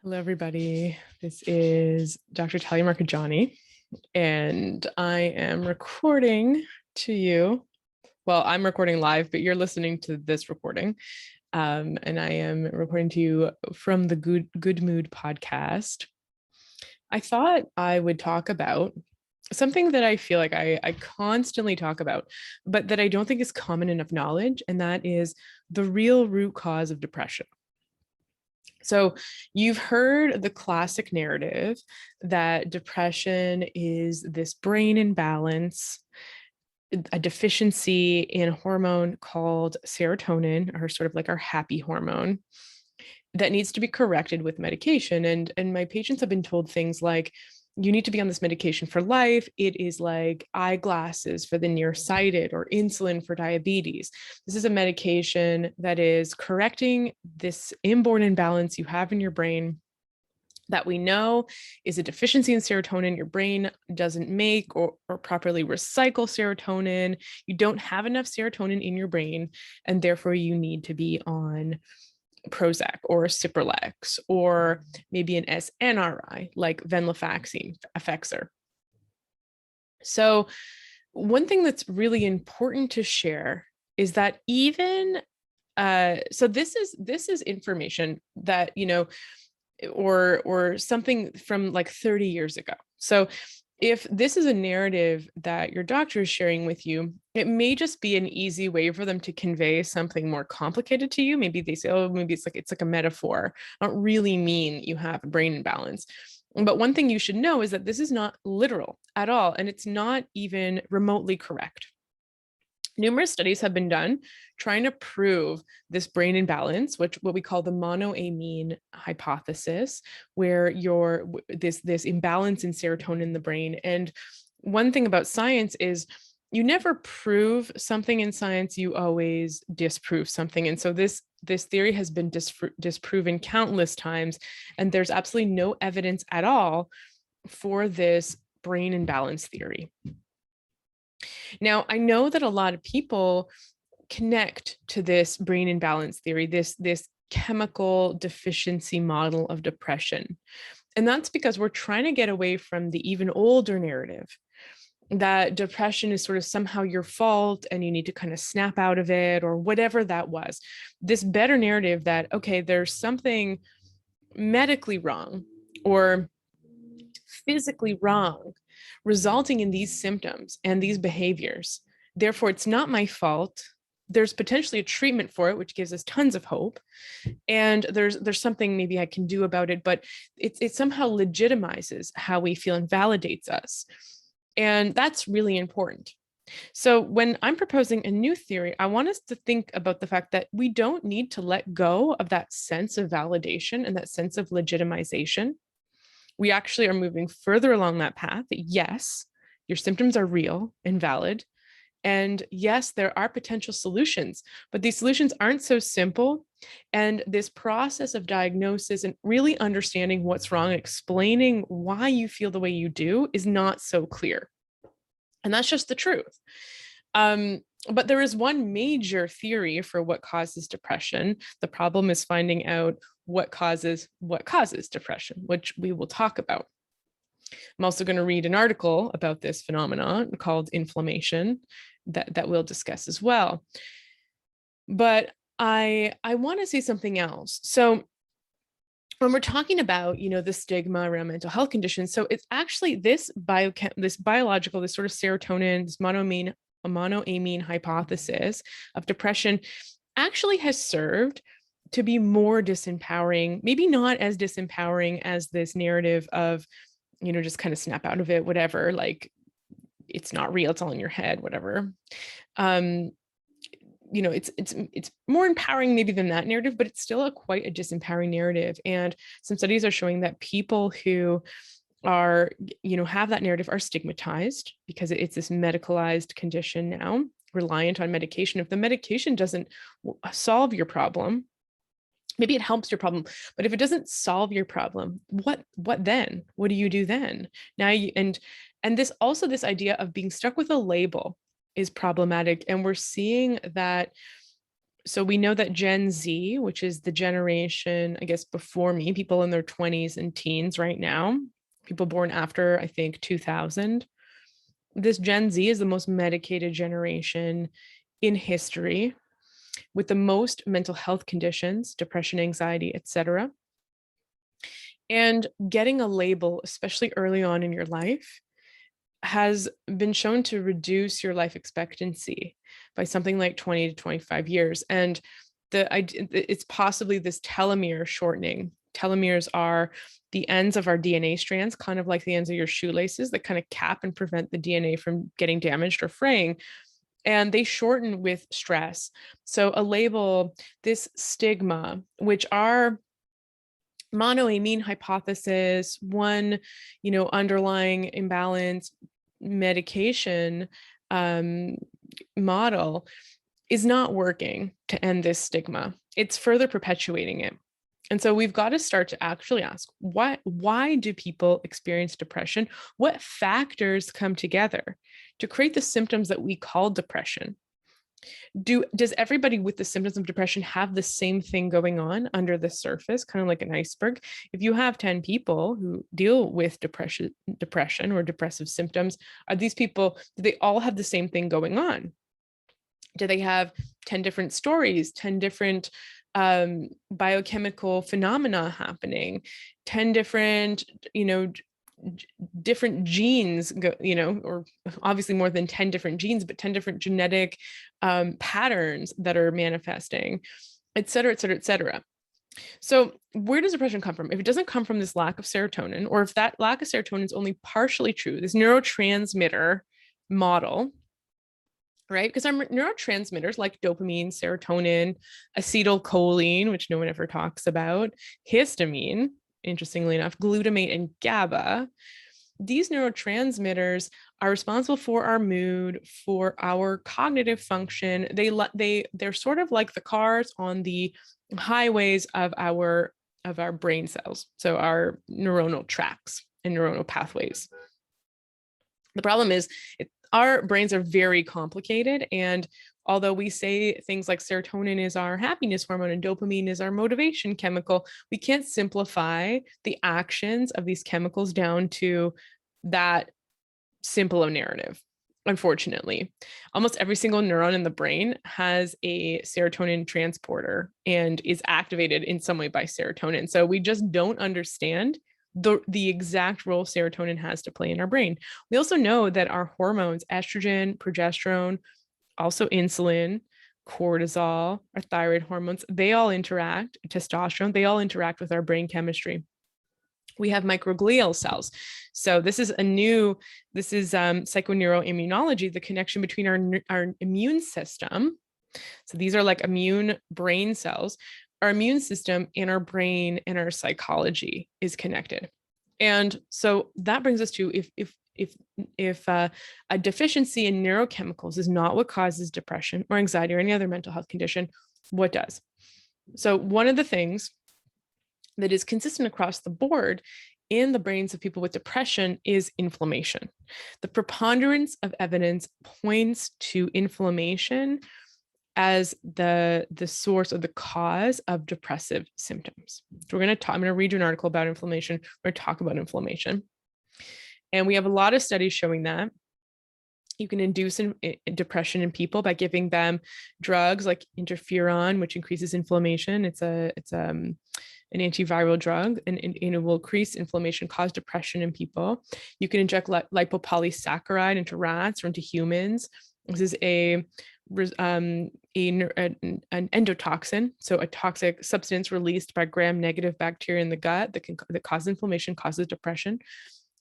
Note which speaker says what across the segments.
Speaker 1: Hello, everybody. This is Dr. Talia Marcheggiani, and I am recording to you. Well, I'm recording live, but you're listening to this recording. And I am recording to you from the Good Mood podcast. I thought I would talk about something that I feel like I constantly talk about, but that I don't think is common enough knowledge, and that is the real root cause of depression. So you've heard the classic narrative that depression is this brain imbalance, a deficiency in a hormone called serotonin, or sort of like our happy hormone, that needs to be corrected with medication. And my patients have been told things like, you need to be on this medication for life. It is like eyeglasses for the nearsighted or insulin for diabetes. This is a medication that is correcting this inborn imbalance you have in your brain that we know is a deficiency in serotonin. Your brain doesn't make or properly recycle serotonin. You don't have enough serotonin in your brain, and therefore you need to be on Prozac or Cipralex or maybe an SNRI like venlafaxine, Effexor. So one thing that's really important to share is that even so this is information that, or something from like 30 years ago. So if this is a narrative that your doctor is sharing with you, it may just be an easy way for them to convey something more complicated to you. Maybe they say, oh, maybe it's like a metaphor. I don't really mean you have a brain imbalance. But one thing you should know is that this is not literal at all, and it's not even remotely correct. Numerous studies have been done trying to prove this brain imbalance, which what we call the monoamine hypothesis, where this imbalance in serotonin in the brain. And one thing about science is you never prove something in science, you always disprove something. And so this theory has been disproven countless times, and there's absolutely no evidence at all for this brain imbalance theory. Now, I know that a lot of people connect to this brain imbalance theory, this chemical deficiency model of depression. And that's because we're trying to get away from the even older narrative that depression is sort of somehow your fault and you need to kind of snap out of it, or whatever that was. This better narrative that, okay, there's something medically wrong or physically wrong resulting in these symptoms and these behaviors. Therefore, it's not my fault. There's potentially a treatment for it, which gives us tons of hope. And there's something maybe I can do about it, but it somehow legitimizes how we feel and validates us. And that's really important. So when I'm proposing a new theory, I want us to think about the fact that we don't need to let go of that sense of validation and that sense of legitimization. We actually are moving further along that path. Yes, your symptoms are real and valid. And yes, there are potential solutions, but these solutions aren't so simple. And this process of diagnosis and really understanding what's wrong, explaining why you feel the way you do is not so clear. And that's just the truth. But there is one major theory for what causes depression. The problem is finding out what causes depression, which we will talk about. I'm also going to read an article about this phenomenon called inflammation that we'll discuss as well. But I want to say something else. So when we're talking about, the stigma around mental health conditions, so it's actually this biological, this sort of serotonin, this monoamine hypothesis of depression actually has served to be more disempowering, maybe not as disempowering as this narrative of, just kind of snap out of it, whatever, like it's not real, it's all in your head, whatever. It's more empowering maybe than that narrative, but it's still quite a disempowering narrative. And some studies are showing that people who are, have that narrative are stigmatized because it's this medicalized condition now, reliant on medication. If the medication doesn't solve your problem, maybe it helps your problem, but if it doesn't solve your problem, what then? What do you do then? Now and this idea of being stuck with a label is problematic. And we're seeing that So we know that Gen Z, which is the generation, I guess, before me, people in their 20s and teens right now, people born after, I think, 2000, this Gen Z is the most medicated generation in history with the most mental health conditions, depression, anxiety, etc. And getting a label, especially early on in your life, has been shown to reduce your life expectancy by something like 20 to 25 years. And it's possibly this telomere shortening. Telomeres are the ends of our DNA strands, kind of like the ends of your shoelaces that kind of cap and prevent the DNA from getting damaged or fraying. And they shorten with stress. So a label, this stigma, which are monoamine hypothesis, one, underlying imbalance medication model is not working to end this stigma. It's further perpetuating it. And so we've got to start to actually ask, why do people experience depression? What factors come together to create the symptoms that we call depression? Does everybody with the symptoms of depression have the same thing going on under the surface, kind of like an iceberg? If you have 10 people who deal with depression or depressive symptoms, are these people, do they all have the same thing going on? Do they have 10 different stories, 10 different biochemical phenomena happening, 10 different, different genes, or obviously more than 10 different genes, but 10 different genetic patterns that are manifesting, et cetera, et cetera, et cetera. So where does depression come from? If it doesn't come from this lack of serotonin, or if that lack of serotonin is only partially true, this neurotransmitter model, right? Because our neurotransmitters like dopamine, serotonin, acetylcholine, which no one ever talks about, histamine, interestingly enough, glutamate and GABA, these neurotransmitters are responsible for our mood, for our cognitive function. They're sort of like the cars on the highways of our brain cells, so our neuronal tracks and neuronal pathways. The problem is our brains are very complicated, and although we say things like serotonin is our happiness hormone and dopamine is our motivation chemical, we can't simplify the actions of these chemicals down to that simple a narrative. Unfortunately, almost every single neuron in the brain has a serotonin transporter and is activated in some way by serotonin. So we just don't understand the exact role serotonin has to play in our brain. We also know that our hormones, estrogen, progesterone, also insulin, cortisol, our thyroid hormones, they all interact, testosterone, they all interact with our brain chemistry. We have microglial cells. So this is psychoneuroimmunology, the connection between our immune system. So these are like immune brain cells. Our immune system and our brain and our psychology is connected. And so that brings us to if a deficiency in neurochemicals is not what causes depression or anxiety or any other mental health condition, what does? So one of the things that is consistent across the board in the brains of people with depression is inflammation. The preponderance of evidence points to inflammation as the source or the cause of depressive symptoms. So I'm going to read you an article about inflammation. We're going to talk about inflammation. And we have a lot of studies showing that you can induce depression in people by giving them drugs like interferon, which increases inflammation. It's an antiviral drug, and it will increase inflammation, cause depression in people. You can inject lipopolysaccharide into rats or into humans. This is an endotoxin, so a toxic substance released by gram-negative bacteria in the gut that causes inflammation, causes depression.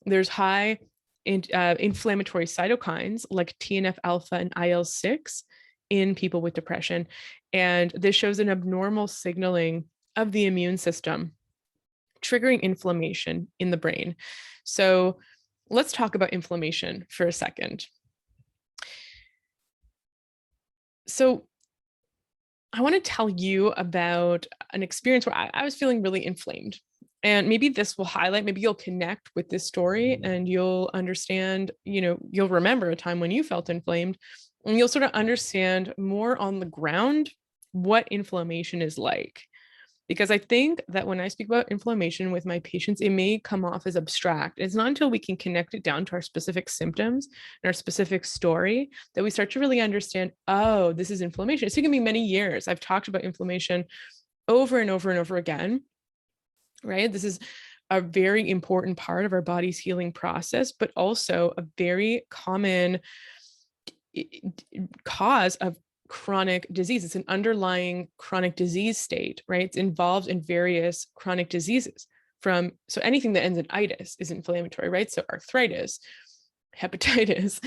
Speaker 1: There's high inflammatory cytokines like TNF alpha and IL-6 in people with depression, and this shows an abnormal signaling of the immune system, triggering inflammation in the brain. So let's talk about inflammation for a second. So I want to tell you about an experience where I was feeling really inflamed. And maybe this will highlight, maybe you'll connect with this story and you'll understand, you'll remember a time when you felt inflamed, and you'll sort of understand more on the ground what inflammation is like. Because I think that when I speak about inflammation with my patients, it may come off as abstract. It's not until we can connect it down to our specific symptoms and our specific story that we start to really understand, oh, this is inflammation. It's taken me many years. I've talked about inflammation over and over and over again, right? This is a very important part of our body's healing process, but also a very common cause of chronic disease. It's an underlying chronic disease state, right? It's involved in various chronic diseases so anything that ends in itis is inflammatory, right? So arthritis, hepatitis,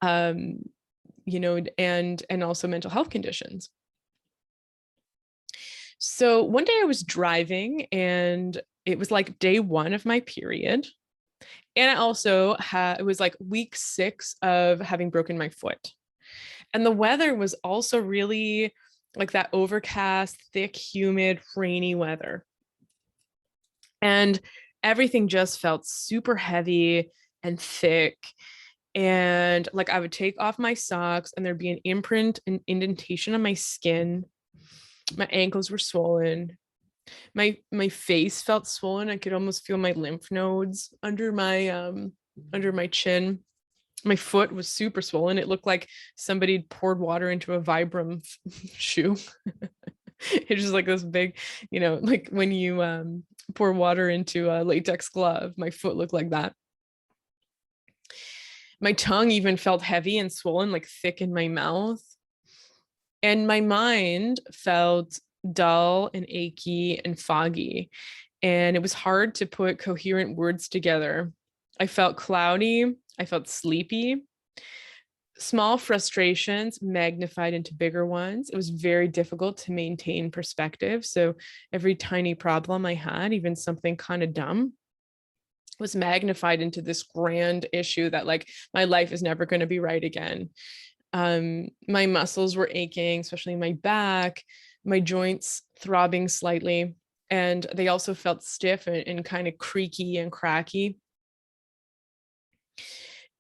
Speaker 1: and also mental health conditions. So one day I was driving and it was like day 1 of my period. And I also it was like week 6 of having broken my foot. And the weather was also really like that overcast, thick, humid, rainy weather. And everything just felt super heavy and thick. And like I would take off my socks and there'd be an imprint, an indentation on my skin. My ankles were swollen. My face felt swollen. I could almost feel my lymph nodes under my chin. My foot was super swollen. It looked like somebody poured water into a Vibram shoe. It's just like this big, like when you pour water into a latex glove. My foot looked like that. My tongue even felt heavy and swollen, like thick in my mouth. And my mind felt dull and achy and foggy. And it was hard to put coherent words together. I felt cloudy. I felt sleepy. Small frustrations magnified into bigger ones. It was very difficult to maintain perspective. So every tiny problem I had, even something kind of dumb, was magnified into this grand issue that like my life is never going to be right again. My muscles were aching, especially my back, my joints throbbing slightly, and they also felt stiff and kind of creaky and cracky.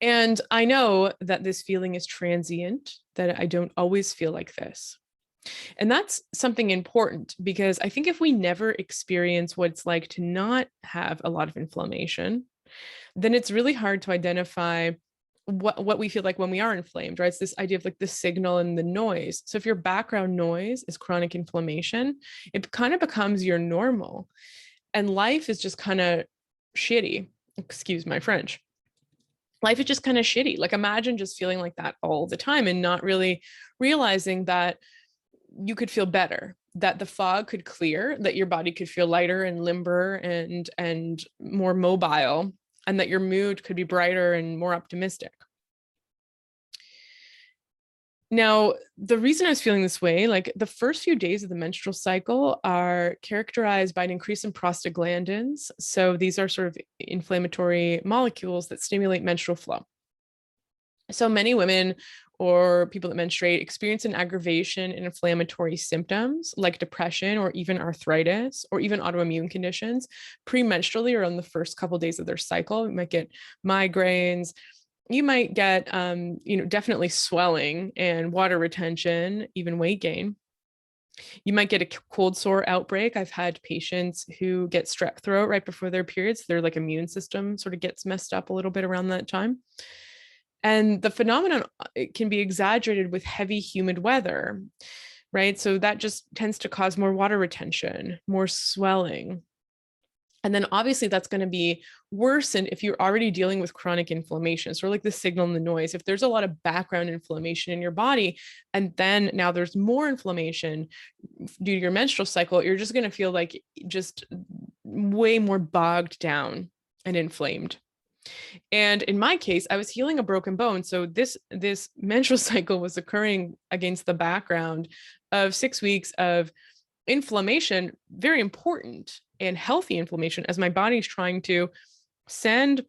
Speaker 1: And I know that this feeling is transient, that I don't always feel like this. And that's something important because I think if we never experience what it's like to not have a lot of inflammation, then it's really hard to identify what we feel like when we are inflamed, right? It's this idea of like the signal and the noise. So if your background noise is chronic inflammation, it kind of becomes your normal. And life is just kind of shitty. Excuse my French. Life is just kind of shitty. Like imagine just feeling like that all the time and not really realizing that you could feel better, that the fog could clear, that your body could feel lighter and limber and more mobile, and that your mood could be brighter and more optimistic. Now, the reason I was feeling this way, like the first few days of the menstrual cycle are characterized by an increase in prostaglandins. So these are sort of inflammatory molecules that stimulate menstrual flow. So many women or people that menstruate experience an aggravation in inflammatory symptoms like depression or even arthritis or even autoimmune conditions premenstrually or on the first couple of days of their cycle. You might get migraines. You might get, definitely swelling and water retention, even weight gain. You might get a cold sore outbreak. I've had patients who get strep throat right before their periods. Their like immune system sort of gets messed up a little bit around that time. And the phenomenon, it can be exaggerated with heavy, humid weather, right? So that just tends to cause more water retention, more swelling. And then obviously that's going to be worsened if you're already dealing with chronic inflammation. So like the signal and the noise, if there's a lot of background inflammation in your body, and then now there's more inflammation due to your menstrual cycle, you're just going to feel like just way more bogged down and inflamed. And in my case, I was healing a broken bone. So this menstrual cycle was occurring against the background of 6 weeks of inflammation, very important and healthy inflammation, as my body's trying to send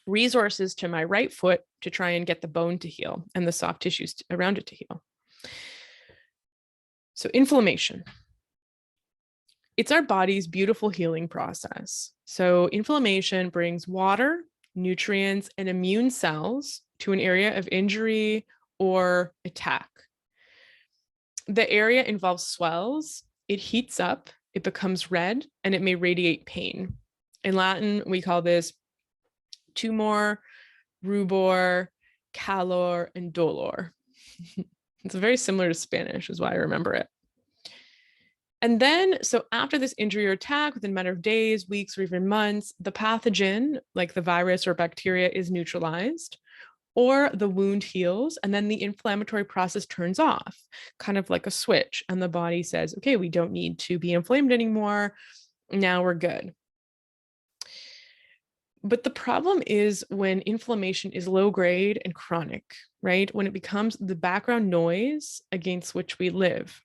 Speaker 1: resources to my right foot to try and get the bone to heal and the soft tissues around it to heal. So inflammation. It's our body's beautiful healing process. So inflammation brings water, nutrients, and immune cells to an area of injury or attack. The area involves swells, it heats up, it becomes red, and it may radiate pain. In Latin, we call this tumor, rubor, calor, and dolor. It's very similar to Spanish, is why I remember it. And then, so after this injury or attack, within a matter of days, weeks, or even months, the pathogen, like the virus or bacteria, is neutralized, or the wound heals, and then the inflammatory process turns off, kind of like a switch. And the body says, okay, we don't need to be inflamed anymore. Now we're good. But the problem is when inflammation is low grade and chronic, right? When it becomes the background noise against which we live,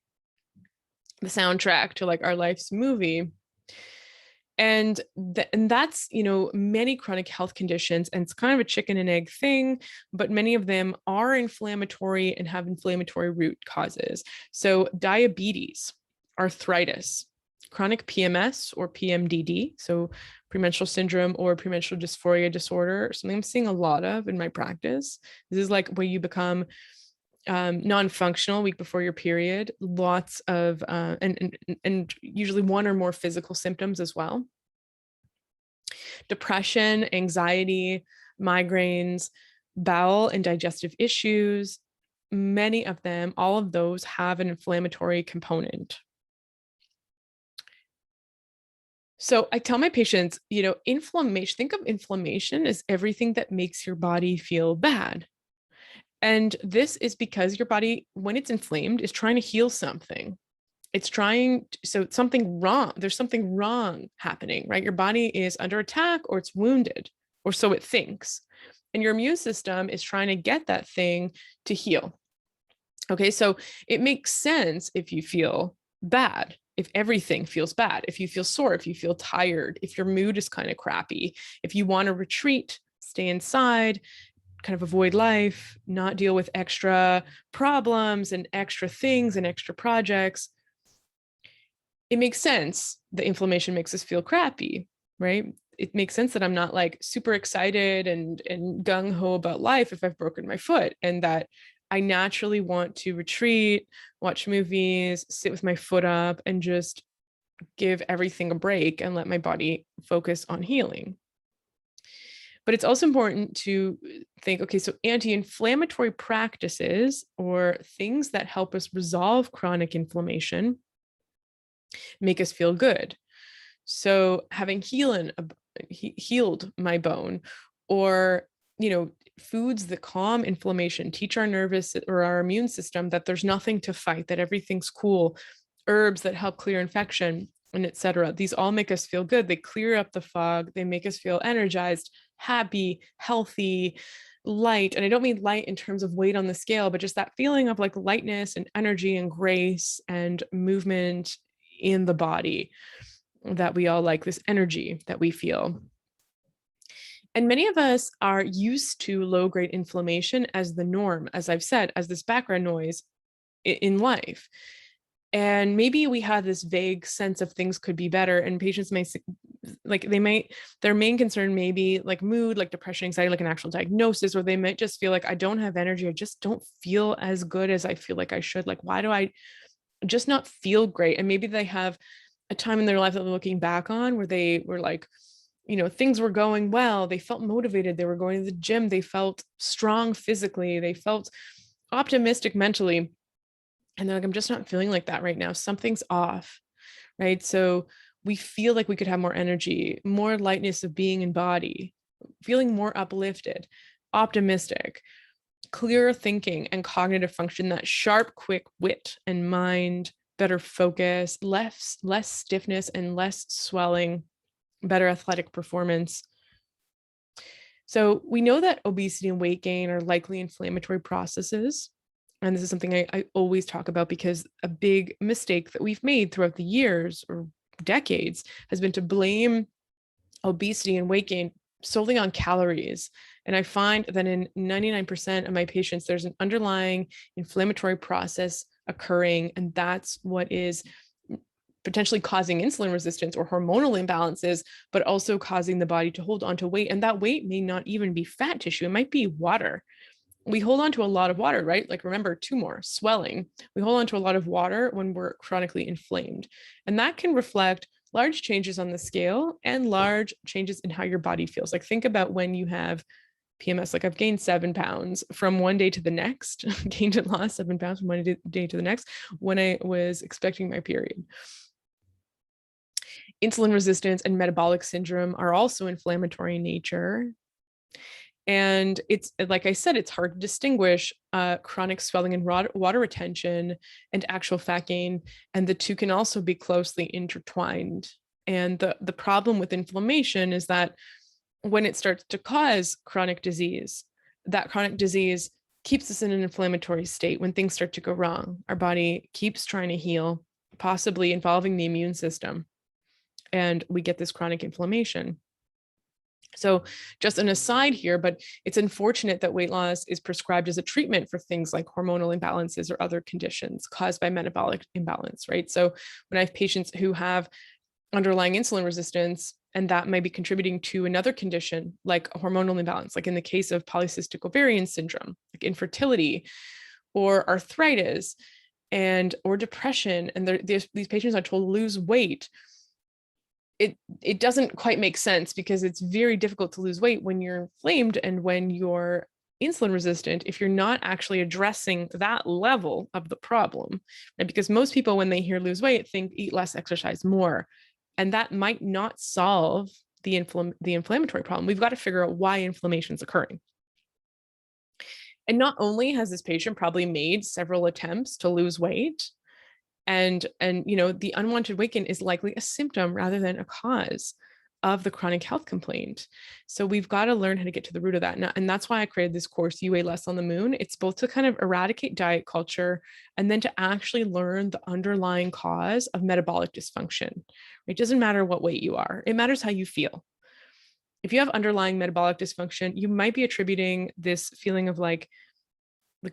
Speaker 1: the soundtrack to like our life's movie. And that's, many chronic health conditions, and it's kind of a chicken and egg thing, but many of them are inflammatory and have inflammatory root causes. So diabetes, arthritis, chronic PMS or PMDD, so premenstrual syndrome or premenstrual dysphoria disorder, something I'm seeing a lot of in my practice. This is like where you become non-functional week before your period, lots of and usually one or more physical symptoms as well. Depression, anxiety, migraines, bowel and digestive issues, many of them, all of those have an inflammatory component. So I tell my patients, inflammation, think of inflammation as everything that makes your body feel bad. And this is because your body, when it's inflamed, is trying to heal something. So something wrong, there's something wrong happening, right? Your body is under attack or it's wounded, or so it thinks. And your immune system is trying to get that thing to heal. Okay, so it makes sense if you feel bad, if everything feels bad, if you feel sore, if you feel tired, if your mood is kind of crappy, if you want to retreat, stay inside, kind of avoid life, not deal with extra problems and extra things and extra projects. It makes sense. The inflammation makes us feel crappy, right? It makes sense that I'm not like super excited and gung-ho about life if I've broken my foot, and that I naturally want to retreat, watch movies, sit with my foot up, and just give everything a break and let my body focus on healing. But it's also important to think, okay, so anti-inflammatory practices or things that help us resolve chronic inflammation make us feel good. So having healed my bone, or, foods that calm inflammation, teach our nervous or our immune system that there's nothing to fight, that everything's cool, herbs that help clear infection, and etc. These all make us feel good. They clear up the fog. They make us feel energized, happy, healthy, light. And I don't mean light in terms of weight on the scale, but just that feeling of like lightness and energy and grace and movement in the body that we all like, this energy that we feel. And many of us are used to low-grade inflammation as the norm, as I've said, as this background noise in life. And maybe we have this vague sense of things could be better, and patients may their main concern may be like mood, like depression, anxiety, like an actual diagnosis, or they might just feel like, I don't have energy. I just don't feel as good as I feel like I should. Like, why do I just not feel great? And maybe they have a time in their life that they're looking back on where they were like, things were going well. They felt motivated. They were going to the gym. They felt strong physically. They felt optimistic mentally. And they're like, I'm just not feeling like that right now. Something's off, right? So we feel like we could have more energy, more lightness of being in body, feeling more uplifted, optimistic, clearer thinking and cognitive function, that sharp, quick wit and mind, better focus, less stiffness and less swelling, better athletic performance. So we know that obesity and weight gain are likely inflammatory processes. And this is something I always talk about, because a big mistake that we've made throughout the years or decades has been to blame obesity and weight gain solely on calories. And I find that in 99% of my patients, there's an underlying inflammatory process occurring, and that's what is potentially causing insulin resistance or hormonal imbalances, but also causing the body to hold on to weight. And that weight may not even be fat tissue. It might be water. we hold on to a lot of water, right? Like remember, tumor, swelling. We hold on to a lot of water when we're chronically inflamed. And that can reflect large changes on the scale and large changes in how your body feels. Like think about when you have PMS, like I've gained 7 pounds from one day to the next, gained and lost 7 pounds from one day to the next when I was expecting my period. Insulin resistance and metabolic syndrome are also inflammatory in nature. And it's, like I said, it's hard to distinguish chronic swelling and water retention and actual fat gain. And the two can also be closely intertwined. And the problem with inflammation is that when it starts to cause chronic disease, that chronic disease keeps us in an inflammatory state. When things start to go wrong, our body keeps trying to heal, possibly involving the immune system. And we get this chronic inflammation. So just an aside here, but it's unfortunate that weight loss is prescribed as a treatment for things like hormonal imbalances or other conditions caused by metabolic imbalance, right? So when I have patients who have underlying insulin resistance, and that may be contributing to another condition like a hormonal imbalance, like in the case of polycystic ovarian syndrome, like infertility or arthritis or depression, and these patients are told to lose weight. It doesn't quite make sense because it's very difficult to lose weight when you're inflamed and when you're insulin resistant if you're not actually addressing that level of the problem. And because most people, when they hear lose weight, think eat less, exercise more. And that might not solve the inflammatory problem. We've got to figure out why inflammation is occurring. And not only has this patient probably made several attempts to lose weight, and the unwanted weight gain is likely a symptom rather than a cause of the chronic health complaint. So we've got to learn how to get to the root of that. And that's why I created this course, You Weigh Less on the Moon. It's both to kind of eradicate diet culture and then to actually learn the underlying cause of metabolic dysfunction. It doesn't matter what weight you are. It matters how you feel. If you have underlying metabolic dysfunction, you might be attributing this feeling of like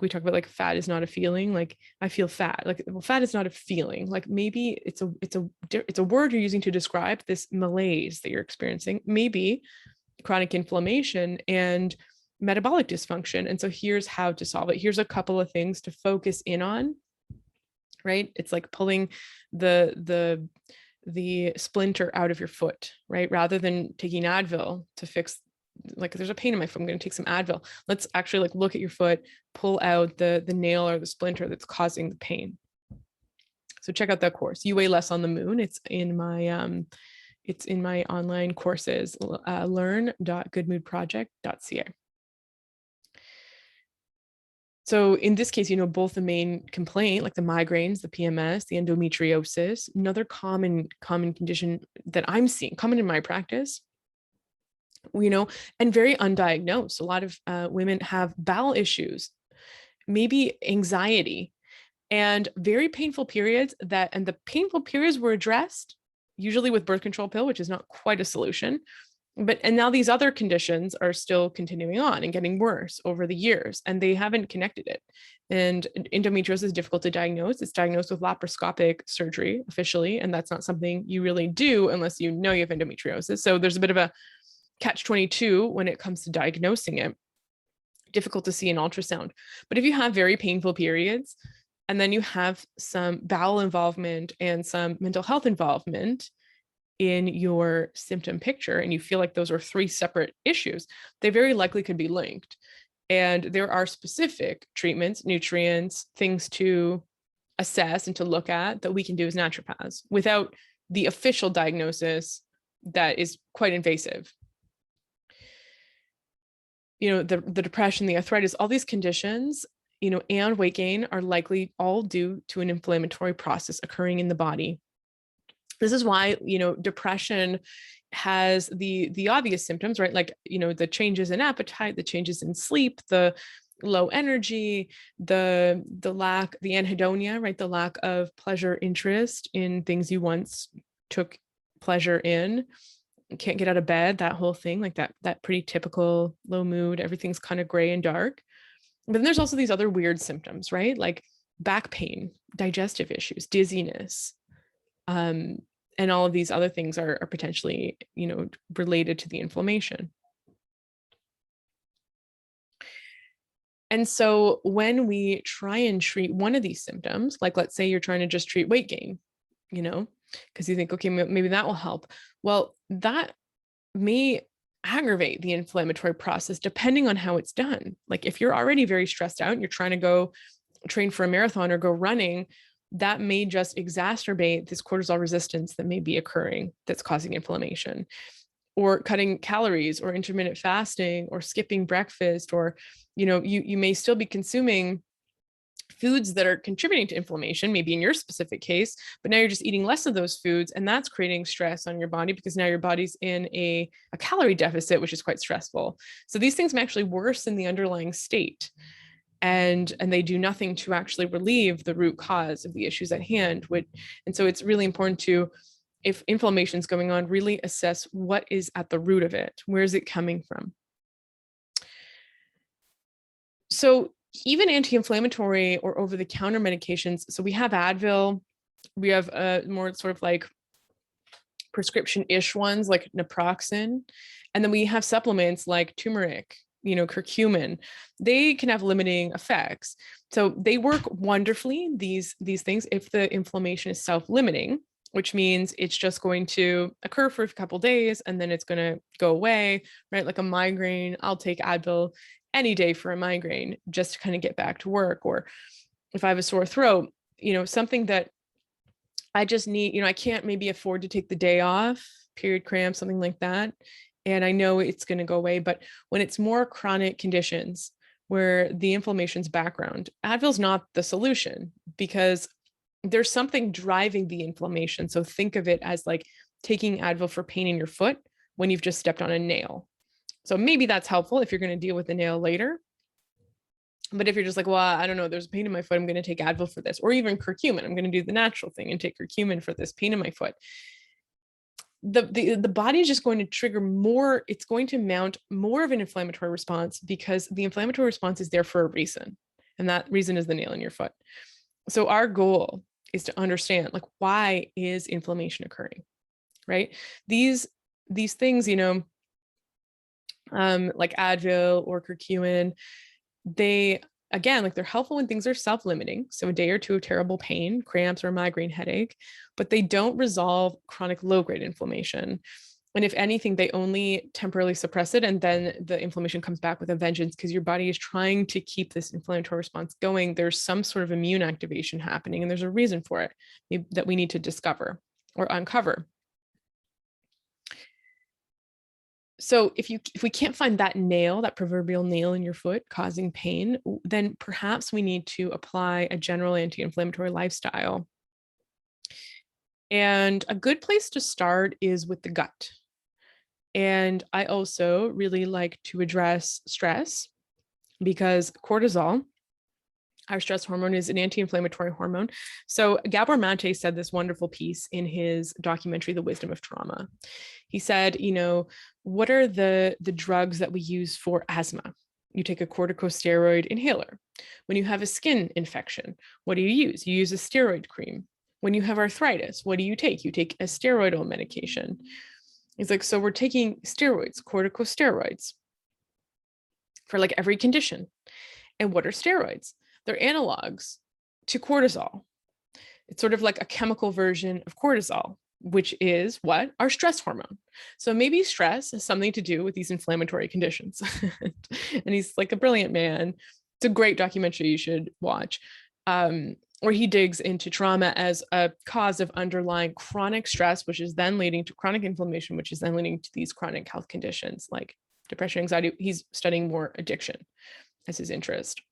Speaker 1: we talk about, like fat is not a feeling. Like I feel fat. Like, well, fat is not a feeling. Like maybe it's a word you're using to describe this malaise that you're experiencing. Maybe chronic inflammation and metabolic dysfunction. And so here's how to solve it. Here's a couple of things to focus in on. Right? It's like pulling the splinter out of your foot, right? Rather than taking Advil to fix, like there's a pain in my foot, I'm going to take some Advil. Let's actually like look at your foot, pull out the nail or the splinter that's causing the pain. So check out that course, You Weigh Less on the Moon. It's in my online courses, learn.goodmoodproject.ca. So in this case, both the main complaint, like the migraines, the PMS, the endometriosis, another common condition that I'm seeing, common in my practice, and very undiagnosed. A lot of women have bowel issues, maybe anxiety, and very painful periods and the painful periods were addressed usually with birth control pill, which is not quite a solution. And now these other conditions are still continuing on and getting worse over the years, and they haven't connected it. And endometriosis is difficult to diagnose. It's diagnosed with laparoscopic surgery officially, and that's not something you really do unless you know you have endometriosis. So there's a bit of a catch-22 when it comes to diagnosing it. Difficult to see in ultrasound. But if you have very painful periods, and then you have some bowel involvement and some mental health involvement in your symptom picture, and you feel like those are three separate issues, they very likely could be linked. And there are specific treatments, nutrients, things to assess and to look at that we can do as naturopaths without the official diagnosis that is quite invasive. The depression, the arthritis, all these conditions, and weight gain are likely all due to an inflammatory process occurring in the body. This is why, depression has the obvious symptoms, right? Like, the changes in appetite, the changes in sleep, the low energy, the lack, the anhedonia, right? The lack of pleasure, interest in things you once took pleasure in. Can't get out of bed, that whole thing, like that pretty typical low mood, everything's kind of gray and dark. But then there's also these other weird symptoms, right? Like back pain, digestive issues, dizziness, and all of these other things are potentially, related to the inflammation. And so when we try and treat one of these symptoms, like let's say you're trying to just treat weight gain, because you think, okay, maybe that will help. Well, that may aggravate the inflammatory process depending on how it's done. Like if you're already very stressed out and you're trying to go train for a marathon or go running, that may just exacerbate this cortisol resistance that may be occurring that's causing inflammation. Or cutting calories or intermittent fasting or skipping breakfast, or you may still be consuming foods that are contributing to inflammation, maybe in your specific case, but now you're just eating less of those foods, and that's creating stress on your body because now your body's in a calorie deficit, which is quite stressful. So these things may actually worsen the underlying state, and they do nothing to actually relieve the root cause of the issues at hand. And so it's really important to, if inflammation is going on, really assess what is at the root of it. Where is it coming from? So even anti-inflammatory or over-the-counter medications, so we have Advil, we have more sort of like prescription-ish ones like naproxen, and then we have supplements like turmeric, curcumin. They can have limiting effects. So they work wonderfully, these things, if the inflammation is self-limiting, which means it's just going to occur for a couple of days and then it's going to go away, right? Like a migraine, I'll take Advil any day for a migraine just to kind of get back to work. Or if I have a sore throat, something that I just need, I can't maybe afford to take the day off, period cramp, something like that. And I know it's going to go away. But when it's more chronic conditions where the inflammation's background, Advil's not the solution because there's something driving the inflammation. So think of it as like taking Advil for pain in your foot when you've just stepped on a nail. So maybe that's helpful if you're going to deal with the nail later. But if you're just like, well, I don't know, there's pain in my foot, I'm going to take Advil for this, or even curcumin, I'm going to do the natural thing and take curcumin for this pain in my foot. The body is just going to trigger more, it's going to mount more of an inflammatory response because the inflammatory response is there for a reason. And that reason is the nail in your foot. So our goal is to understand, like, why is inflammation occurring, right? These things, like Advil or curcumin, they, again, like they're helpful when things are self-limiting. So a day or two of terrible pain, cramps, or a migraine headache, but they don't resolve chronic low-grade inflammation. And if anything, they only temporarily suppress it. And then the inflammation comes back with a vengeance because your body is trying to keep this inflammatory response going. There's some sort of immune activation happening, and there's a reason for it that we need to discover or uncover. So if we can't find that nail, that proverbial nail in your foot causing pain, then perhaps we need to apply a general anti-inflammatory lifestyle. And a good place to start is with the gut. And I also really like to address stress because cortisol, our stress hormone, is an anti-inflammatory hormone. So Gabor Mate said this wonderful piece in his documentary, The Wisdom of Trauma. He said, what are the drugs that we use for asthma? You take a corticosteroid inhaler. When you have a skin infection, what do you use? You use a steroid cream. When you have arthritis, what do you take? You take a steroidal medication. He's like, so we're taking steroids, corticosteroids, for like every condition. And what are steroids? They're analogs to cortisol. It's sort of like a chemical version of cortisol, which is what? Our stress hormone. So maybe stress has something to do with these inflammatory conditions. And he's like a brilliant man. It's a great documentary you should watch, where he digs into trauma as a cause of underlying chronic stress, which is then leading to chronic inflammation, which is then leading to these chronic health conditions like depression, anxiety. He's studying more addiction as his interest.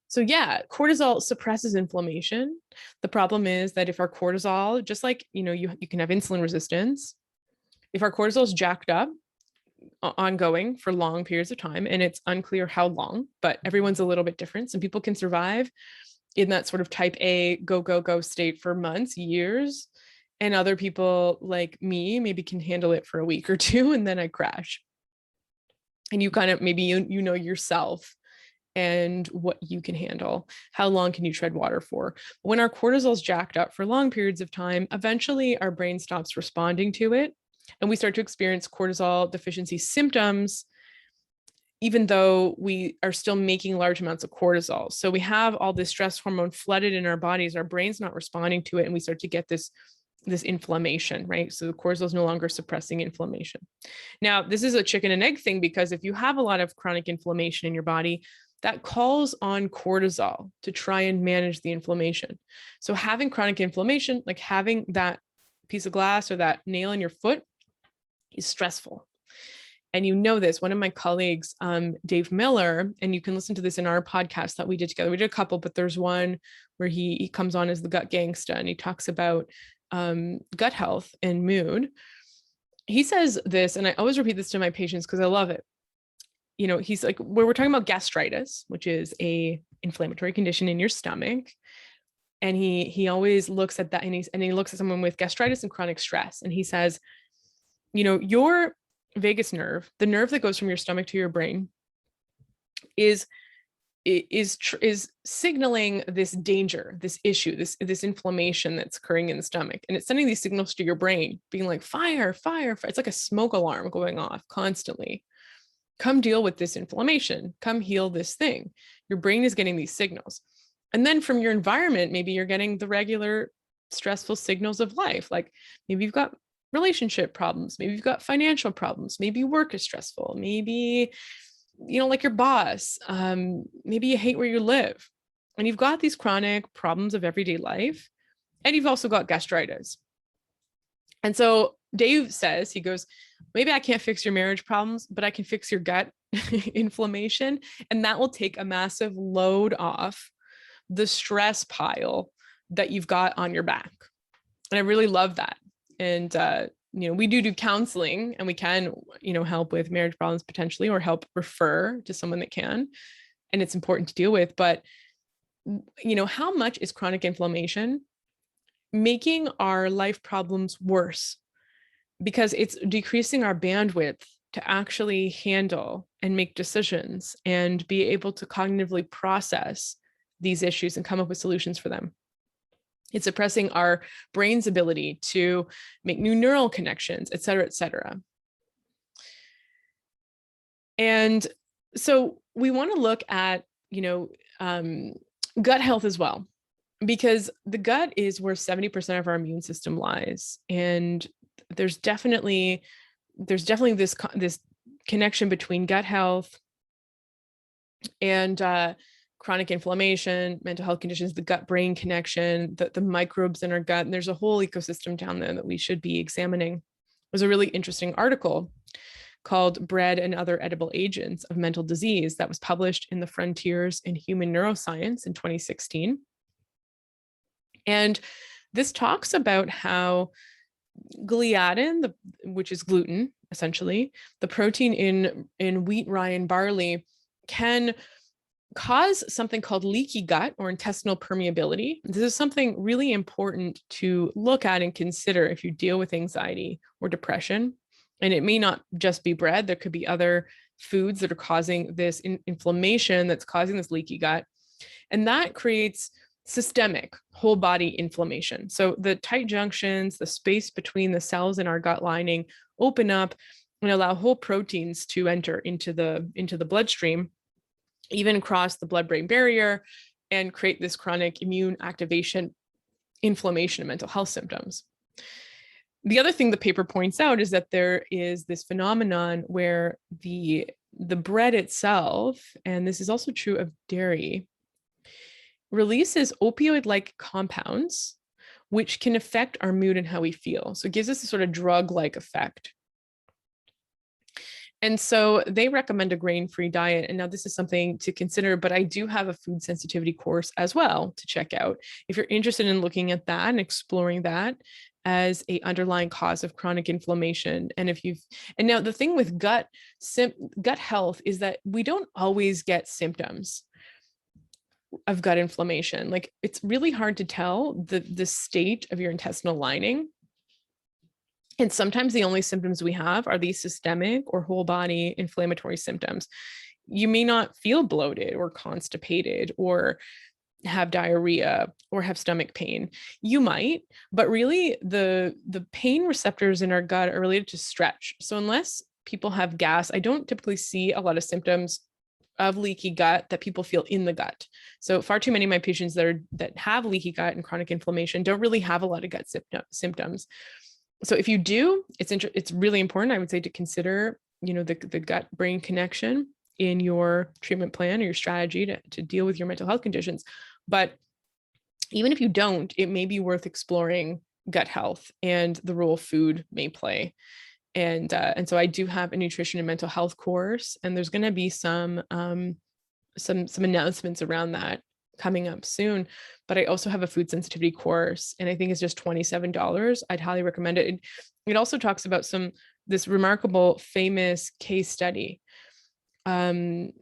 Speaker 1: So yeah, cortisol suppresses inflammation. The problem is that if our cortisol, just like, you can have insulin resistance, if our cortisol is jacked up ongoing for long periods of time, and it's unclear how long, but everyone's a little bit different. Some people can survive in that sort of type A, go state for months, years. And other people like me maybe can handle it for a week or two, and then I crash. And you kind of, maybe you know yourself and what you can handle. How long can you tread water for? When our cortisol is jacked up for long periods of time, eventually our brain stops responding to it, and we start to experience cortisol deficiency symptoms even though we are still making large amounts of cortisol. So we have all this stress hormone flooded in our bodies, our brain's not responding to it, and we start to get this inflammation, right? So the cortisol is no longer suppressing inflammation. Now, this is a chicken and egg thing, because if you have a lot of chronic inflammation in your body, that calls on cortisol to try and manage the inflammation. So having chronic inflammation, like having that piece of glass or that nail in your foot, is stressful. And you know this, one of my colleagues, Dave Miller, and you can listen to this in our podcast that we did together. We did a couple, but there's one where he comes on as the gut gangsta, and he talks about gut health and mood. He says this, and I always repeat this to my patients because I love it. You know, he's like, where we're talking about gastritis, which is a inflammatory condition in your stomach. And he always looks at that, and he looks at someone with gastritis and chronic stress. And he says, you know, your vagus nerve, the nerve that goes from your stomach to your brain, is signaling this danger, this issue, this inflammation that's occurring in the stomach. And it's sending these signals to your brain, being like, fire, fire, fire. It's like a smoke alarm going off constantly. Come deal with this inflammation. Come heal this thing. Your brain is getting these signals. And then from your environment, maybe you're getting the regular stressful signals of life. Like maybe you've got relationship problems. Maybe you've got financial problems. Maybe work is stressful. Maybe, you know, like your boss, maybe you hate where you live, and you've got these chronic problems of everyday life, and you've also got gastritis. And so Dave says, he goes, maybe I can't fix your marriage problems, but I can fix your gut inflammation. And that will take a massive load off the stress pile that you've got on your back. And I really love that. And, you know, we do counseling, and we can, you know, help with marriage problems potentially, or help refer to someone that can, and it's important to deal with. But, you know, how much is chronic inflammation making our life problems worse? Because it's decreasing our bandwidth to actually handle and make decisions and be able to cognitively process these issues and come up with solutions for them. It's suppressing our brain's ability to make new neural connections, et cetera, et cetera. And so we want to look at, you know, gut health as well, because the gut is where 70% of our immune system lies. And there's definitely this connection between gut health and chronic inflammation, mental health conditions, the gut-brain connection, the microbes in our gut. And there's a whole ecosystem down there that we should be examining. There's a really interesting article called Bread and Other Edible Agents of Mental Disease that was published in the Frontiers in Human Neuroscience in 2016. And this talks about how gliadin, which is gluten, essentially, the protein in wheat, rye, and barley, can cause something called leaky gut or intestinal permeability. This is something really important to look at and consider if you deal with anxiety or depression. And it may not just be bread. There could be other foods that are causing this inflammation that's causing this leaky gut. And that creates systemic whole body inflammation. So the tight junctions, the space between the cells in our gut lining open up and allow whole proteins to enter into the bloodstream, even cross the blood-brain barrier, and create this chronic immune activation, inflammation, and mental health symptoms. The other thing the paper points out is that there is this phenomenon where the bread itself, and this is also true of dairy, releases opioid-like compounds, which can affect our mood and how we feel. So it gives us a sort of drug-like effect. And so they recommend a grain-free diet. And now this is something to consider, but I do have a food sensitivity course as well to check out if you're interested in looking at that and exploring that as an underlying cause of chronic inflammation. And now the thing with gut health is that we don't always get symptoms of gut inflammation. Like, it's really hard to tell the state of your intestinal lining. And sometimes the only symptoms we have are these systemic or whole body inflammatory symptoms. You may not feel bloated or constipated or have diarrhea or have stomach pain. You might, but really the pain receptors in our gut are related to stretch. So unless people have gas, I don't typically see a lot of symptoms of leaky gut that people feel in the gut. So far too many of my patients that have leaky gut and chronic inflammation don't really have a lot of gut symptoms. So if you do, it's really important, I would say, to consider, the gut brain connection in your treatment plan or your strategy to deal with your mental health conditions. But even if you don't, it may be worth exploring gut health and the role food may play. And so I do have a nutrition and mental health course, and there's going to be some announcements around that coming up soon. But I also have a food sensitivity course, and I think it's just $27. I'd highly recommend it. It also talks about this remarkable, famous case study of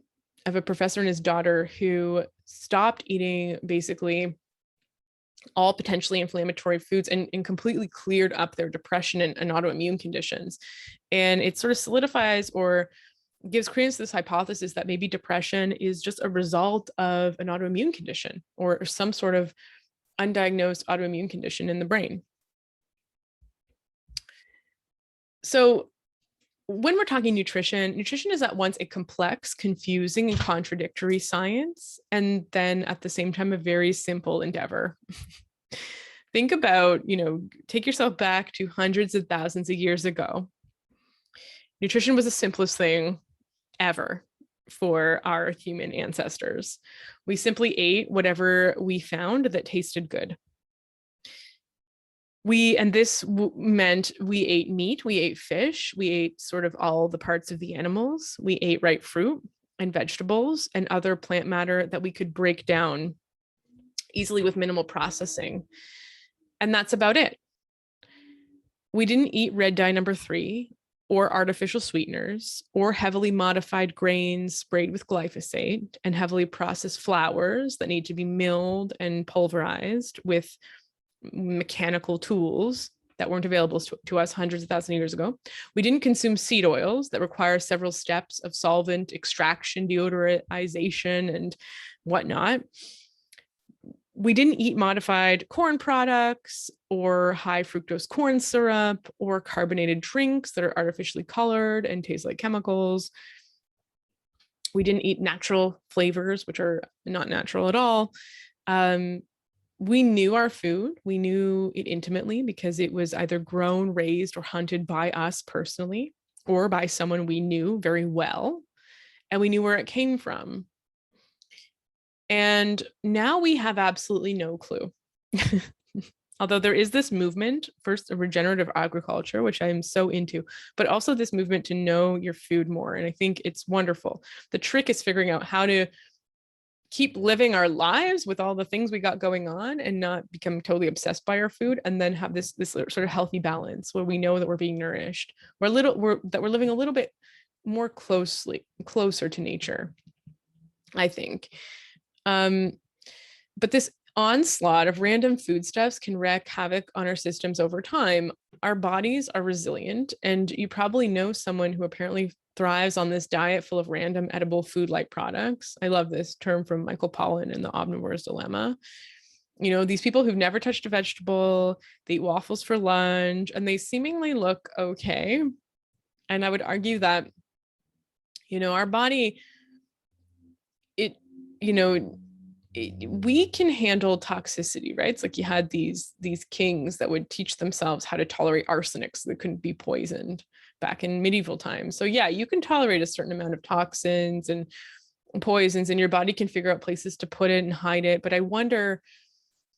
Speaker 1: a professor and his daughter who stopped eating basically all potentially inflammatory foods and completely cleared up their depression and autoimmune conditions. And it sort of solidifies or gives credence to this hypothesis that maybe depression is just a result of an autoimmune condition or some sort of undiagnosed autoimmune condition in the brain. So when we're talking nutrition is at once a complex, confusing, and contradictory science, and then at the same time, a very simple endeavor. Think about, take yourself back to hundreds of thousands of years ago. Nutrition was the simplest thing ever for our human ancestors. We simply ate whatever we found that tasted good. This meant we ate meat, we ate fish, we ate sort of all the parts of the animals. We ate ripe fruit and vegetables and other plant matter that we could break down easily with minimal processing. And that's about it. We didn't eat red dye number 3 or artificial sweeteners or heavily modified grains sprayed with glyphosate and heavily processed flours that need to be milled and pulverized with mechanical tools that weren't available to us hundreds of thousands of years ago. We didn't consume seed oils that require several steps of solvent extraction, deodorization, and whatnot. We didn't eat modified corn products or high fructose corn syrup or carbonated drinks that are artificially colored and taste like chemicals. We didn't eat natural flavors, which are not natural at all. We knew our food. We knew it intimately because it was either grown, raised, or hunted by us personally or by someone we knew very well. And we knew where it came from. And now we have absolutely no clue. Although there is this movement, first of regenerative agriculture, which I'm so into, but also this movement to know your food more. And I think it's wonderful. The trick is figuring out how to keep living our lives with all the things we got going on and not become totally obsessed by our food, and then have this sort of healthy balance where we know that we're being nourished. We're living a little bit more closer to nature, I think. But this onslaught of random foodstuffs can wreak havoc on our systems over time. Our bodies are resilient, and you probably know someone who apparently thrives on this diet full of random edible food-like products. I love this term from Michael Pollan in The Omnivore's Dilemma. These people who've never touched a vegetable, they eat waffles for lunch, and they seemingly look okay. And I would argue that, our body, we can handle toxicity, right? It's like you had these kings that would teach themselves how to tolerate arsenic so they couldn't be poisoned back in medieval times. So yeah, you can tolerate a certain amount of toxins and poisons, and your body can figure out places to put it and hide it. But I wonder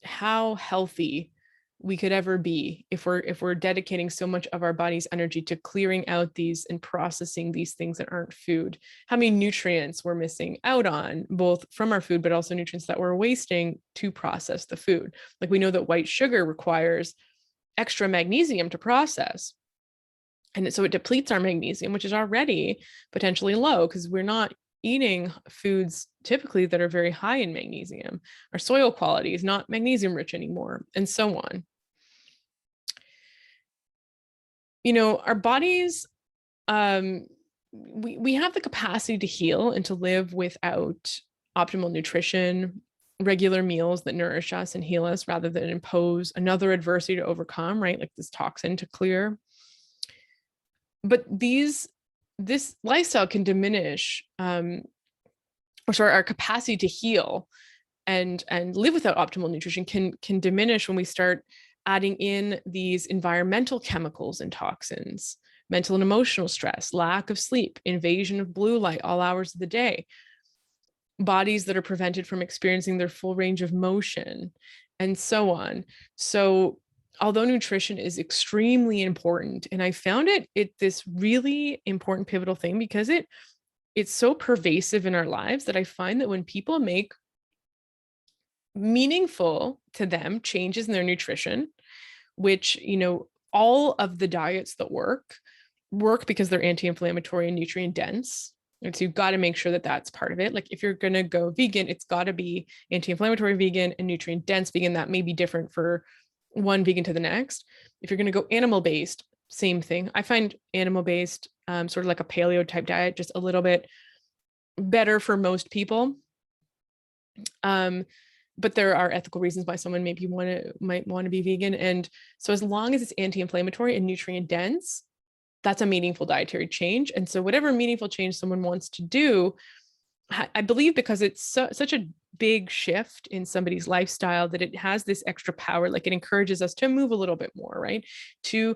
Speaker 1: how healthy we could ever be if we're dedicating so much of our body's energy to clearing out these and processing these things that aren't food. How many nutrients we're missing out on, both from our food, but also nutrients that we're wasting to process the food. Like we know that white sugar requires extra magnesium to process. And so it depletes our magnesium, which is already potentially low because we're not eating foods typically that are very high in magnesium. Our soil quality is not magnesium rich anymore, and so on. Our bodies, we have the capacity to heal and to live without optimal nutrition, regular meals that nourish us and heal us rather than impose another adversity to overcome, right? Like this toxin to clear. But these this lifestyle can diminish, our capacity to heal and live without optimal nutrition can diminish when we start adding in these environmental chemicals and toxins, mental and emotional stress, lack of sleep, invasion of blue light all hours of the day, bodies that are prevented from experiencing their full range of motion, and so on. So although nutrition is extremely important, and I found it this really important pivotal thing because it's so pervasive in our lives, that I find that when people make meaningful to them changes in their nutrition, which, all of the diets that work because they're anti-inflammatory and nutrient dense. And so you've got to make sure that that's part of it. Like if you're going to go vegan, it's got to be anti-inflammatory vegan and nutrient dense vegan. That may be different for one vegan to the next. If you're going to go animal-based, same thing. I find animal-based, sort of like a paleo type diet, just a little bit better for most people. But there are ethical reasons why someone might want to be vegan. And so as long as it's anti-inflammatory and nutrient dense, that's a meaningful dietary change. And so whatever meaningful change someone wants to do, I believe because it's such a big shift in somebody's lifestyle, that it has this extra power. Like it encourages us to move a little bit more, right? To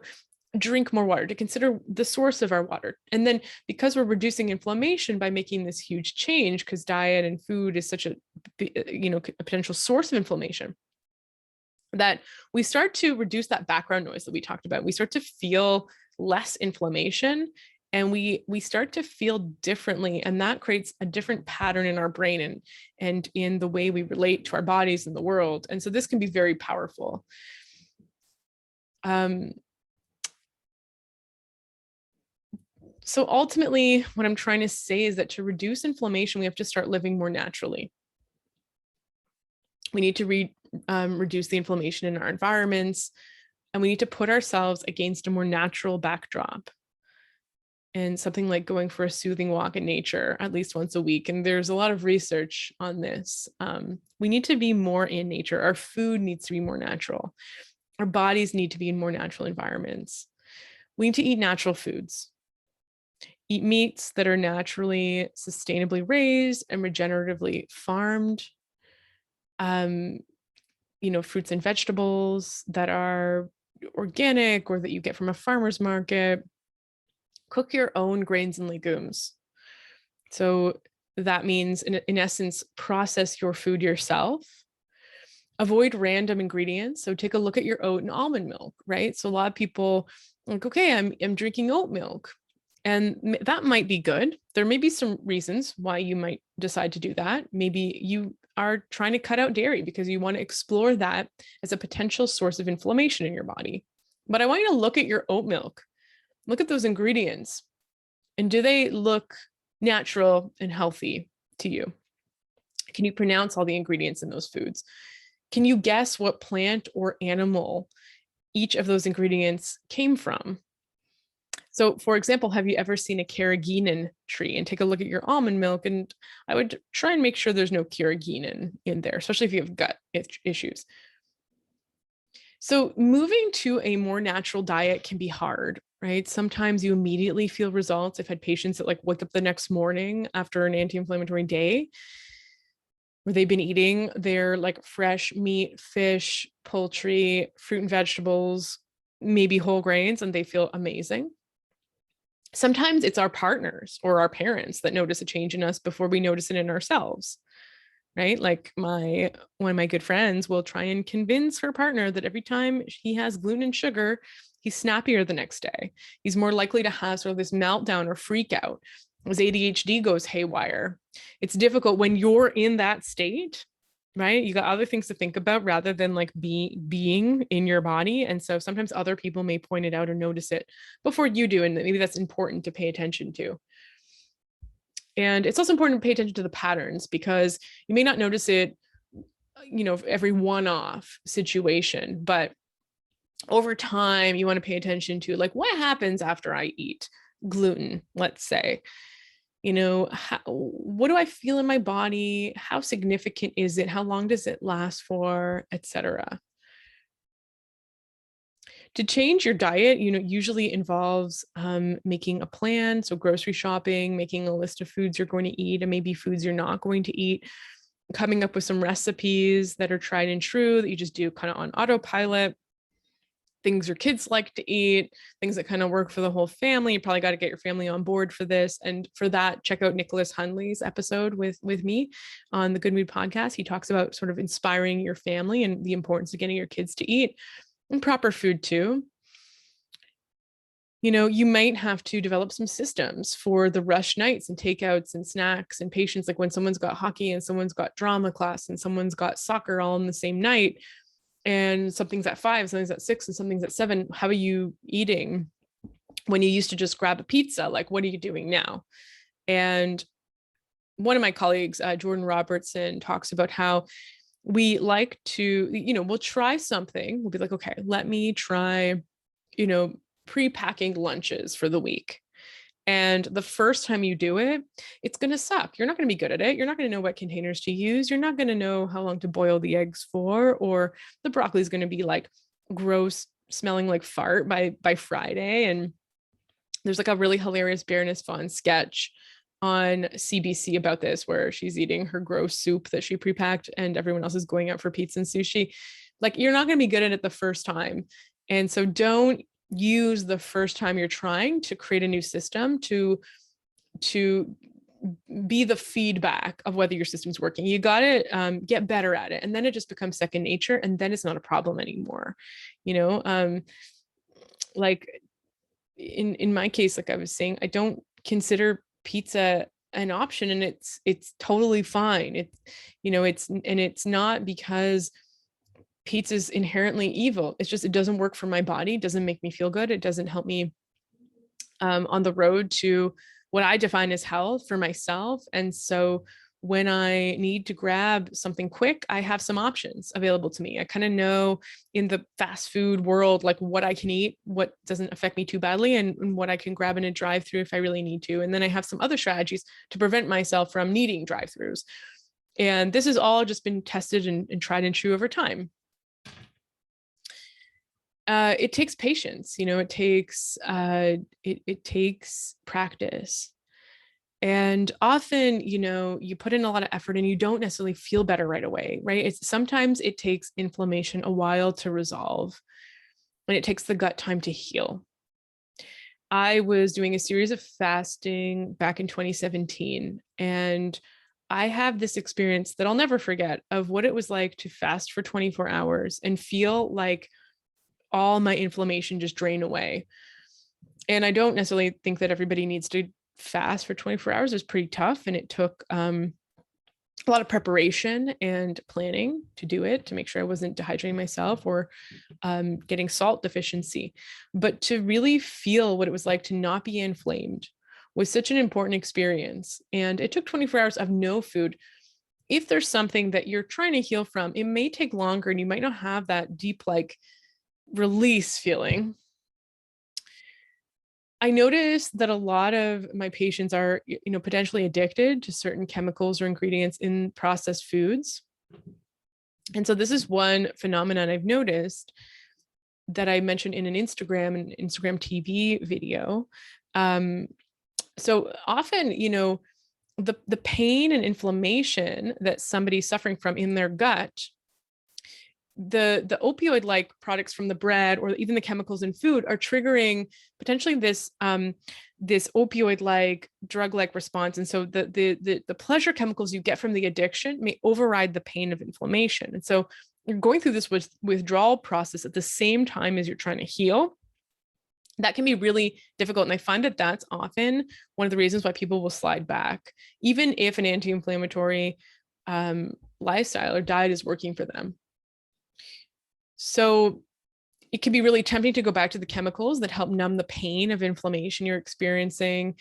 Speaker 1: drink more water, to consider the source of our water. And then because we're reducing inflammation by making this huge change, because diet and food is such a potential source of inflammation, that we start to reduce that background noise that we talked about. We start to feel less inflammation, and we start to feel differently, and that creates a different pattern in our brain and in the way we relate to our bodies and the world. And so this can be very powerful. So ultimately, what I'm trying to say is that to reduce inflammation, we have to start living more naturally. We need to reduce the inflammation in our environments, and we need to put ourselves against a more natural backdrop. And something like going for a soothing walk in nature at least once a week. And there's a lot of research on this. We need to be more in nature. Our food needs to be more natural. Our bodies need to be in more natural environments. We need to eat natural foods. Eat meats that are naturally, sustainably raised and regeneratively farmed. Fruits and vegetables that are organic or that you get from a farmer's market. Cook your own grains and legumes. So that means, in essence, process your food yourself. Avoid random ingredients. So take a look at your oat and almond milk, right? So a lot of people like, okay, I'm drinking oat milk. And that might be good. There may be some reasons why you might decide to do that. Maybe you are trying to cut out dairy because you want to explore that as a potential source of inflammation in your body. But I want you to look at your oat milk. Look at those ingredients. And do they look natural and healthy to you? Can you pronounce all the ingredients in those foods? Can you guess what plant or animal each of those ingredients came from? So, for example, have you ever seen a carrageenan tree? And take a look at your almond milk, and I would try and make sure there's no carrageenan in there, especially if you have gut issues. So moving to a more natural diet can be hard, right? Sometimes you immediately feel results. I've had patients that wake up the next morning after an anti-inflammatory day where they've been eating their fresh meat, fish, poultry, fruit and vegetables, maybe whole grains, and they feel amazing. Sometimes it's our partners or our parents that notice a change in us before we notice it in ourselves, right? Like one of my good friends will try and convince her partner that every time he has gluten and sugar, he's snappier the next day. He's more likely to have sort of this meltdown or freak out. His ADHD goes haywire. It's difficult when you're in that state, right? You got other things to think about rather than being in your body. And so sometimes other people may point it out or notice it before you do. And maybe that's important to pay attention to. And it's also important to pay attention to the patterns, because you may not notice it, every one-off situation, but over time, you want to pay attention to what happens after I eat gluten, let's say. What do I feel in my body? How significant is it? How long does it last for, etc.? To change your diet, usually involves making a plan. So grocery shopping, making a list of foods you're going to eat and maybe foods you're not going to eat, coming up with some recipes that are tried and true that you just do kind of on autopilot, things your kids like to eat, things that kind of work for the whole family. You probably got to get your family on board for this. And for that, check out Nicholas Hundley's episode with me on the Good Mood podcast. He talks about sort of inspiring your family and the importance of getting your kids to eat and proper food too. You might have to develop some systems for the rush nights and takeouts and snacks and patients, like when someone's got hockey and someone's got drama class and someone's got soccer all in the same night, and something's at 5, something's at 6, and something's at 7. How are you eating when you used to just grab a pizza? Like, what are you doing now? And one of my colleagues, Jordan Robertson, talks about how we like to, we'll try something. We'll be like, okay, let me try, pre-packing lunches for the week. And the first time you do it, it's going to suck. You're not going to be good at it. You're not going to know what containers to use. You're not going to know how long to boil the eggs for, or the broccoli is going to be like gross, smelling like fart by Friday. And there's like a really hilarious Baroness Vaughn sketch on CBC about this, where she's eating her gross soup that she pre-packed and everyone else is going out for pizza and sushi. Like, you're not going to be good at it the first time. And so don't use the first time you're trying to create a new system to be the feedback of whether your system's working. You got to get better at it. And then it just becomes second nature. And then it's not a problem anymore. Like in my case, like I was saying, I don't consider pizza an option, and it's totally fine. It's not because pizza is inherently evil. It's just, it doesn't work for my body. It doesn't make me feel good. It doesn't help me on the road to what I define as health for myself. And so when I need to grab something quick, I have some options available to me. I kind of know in the fast food world, like what I can eat, what doesn't affect me too badly, and what I can grab in a drive-through if I really need to. And then I have some other strategies to prevent myself from needing drive-throughs. And this has all just been tested and tried and true over time. It takes patience, it takes practice. And often, you put in a lot of effort and you don't necessarily feel better right away, right? Sometimes it takes inflammation a while to resolve, and it takes the gut time to heal. I was doing a series of fasting back in 2017, and I have this experience that I'll never forget of what it was like to fast for 24 hours and feel like all my inflammation just drain away. And I don't necessarily think that everybody needs to fast for 24 hours. It's pretty tough. And it took a lot of preparation and planning to do it, to make sure I wasn't dehydrating myself or getting salt deficiency. But to really feel what it was like to not be inflamed was such an important experience. And it took 24 hours of no food. If there's something that you're trying to heal from, it may take longer and you might not have that deep, like, release feeling. I noticed that a lot of my patients are, potentially addicted to certain chemicals or ingredients in processed foods. And so this is one phenomenon I've noticed that I mentioned in an Instagram TV video. So often, the pain and inflammation that somebody's suffering from in their gut, the opioid-like products from the bread or even the chemicals in food are triggering potentially this opioid-like drug-like response. And so the pleasure chemicals you get from the addiction may override the pain of inflammation. And so you're going through this withdrawal process at the same time as you're trying to heal. That can be really difficult. And I find that that's often one of the reasons why people will slide back, even if an anti-inflammatory lifestyle or diet is working for them. So it can be really tempting to go back to the chemicals that help numb the pain of inflammation you're experiencing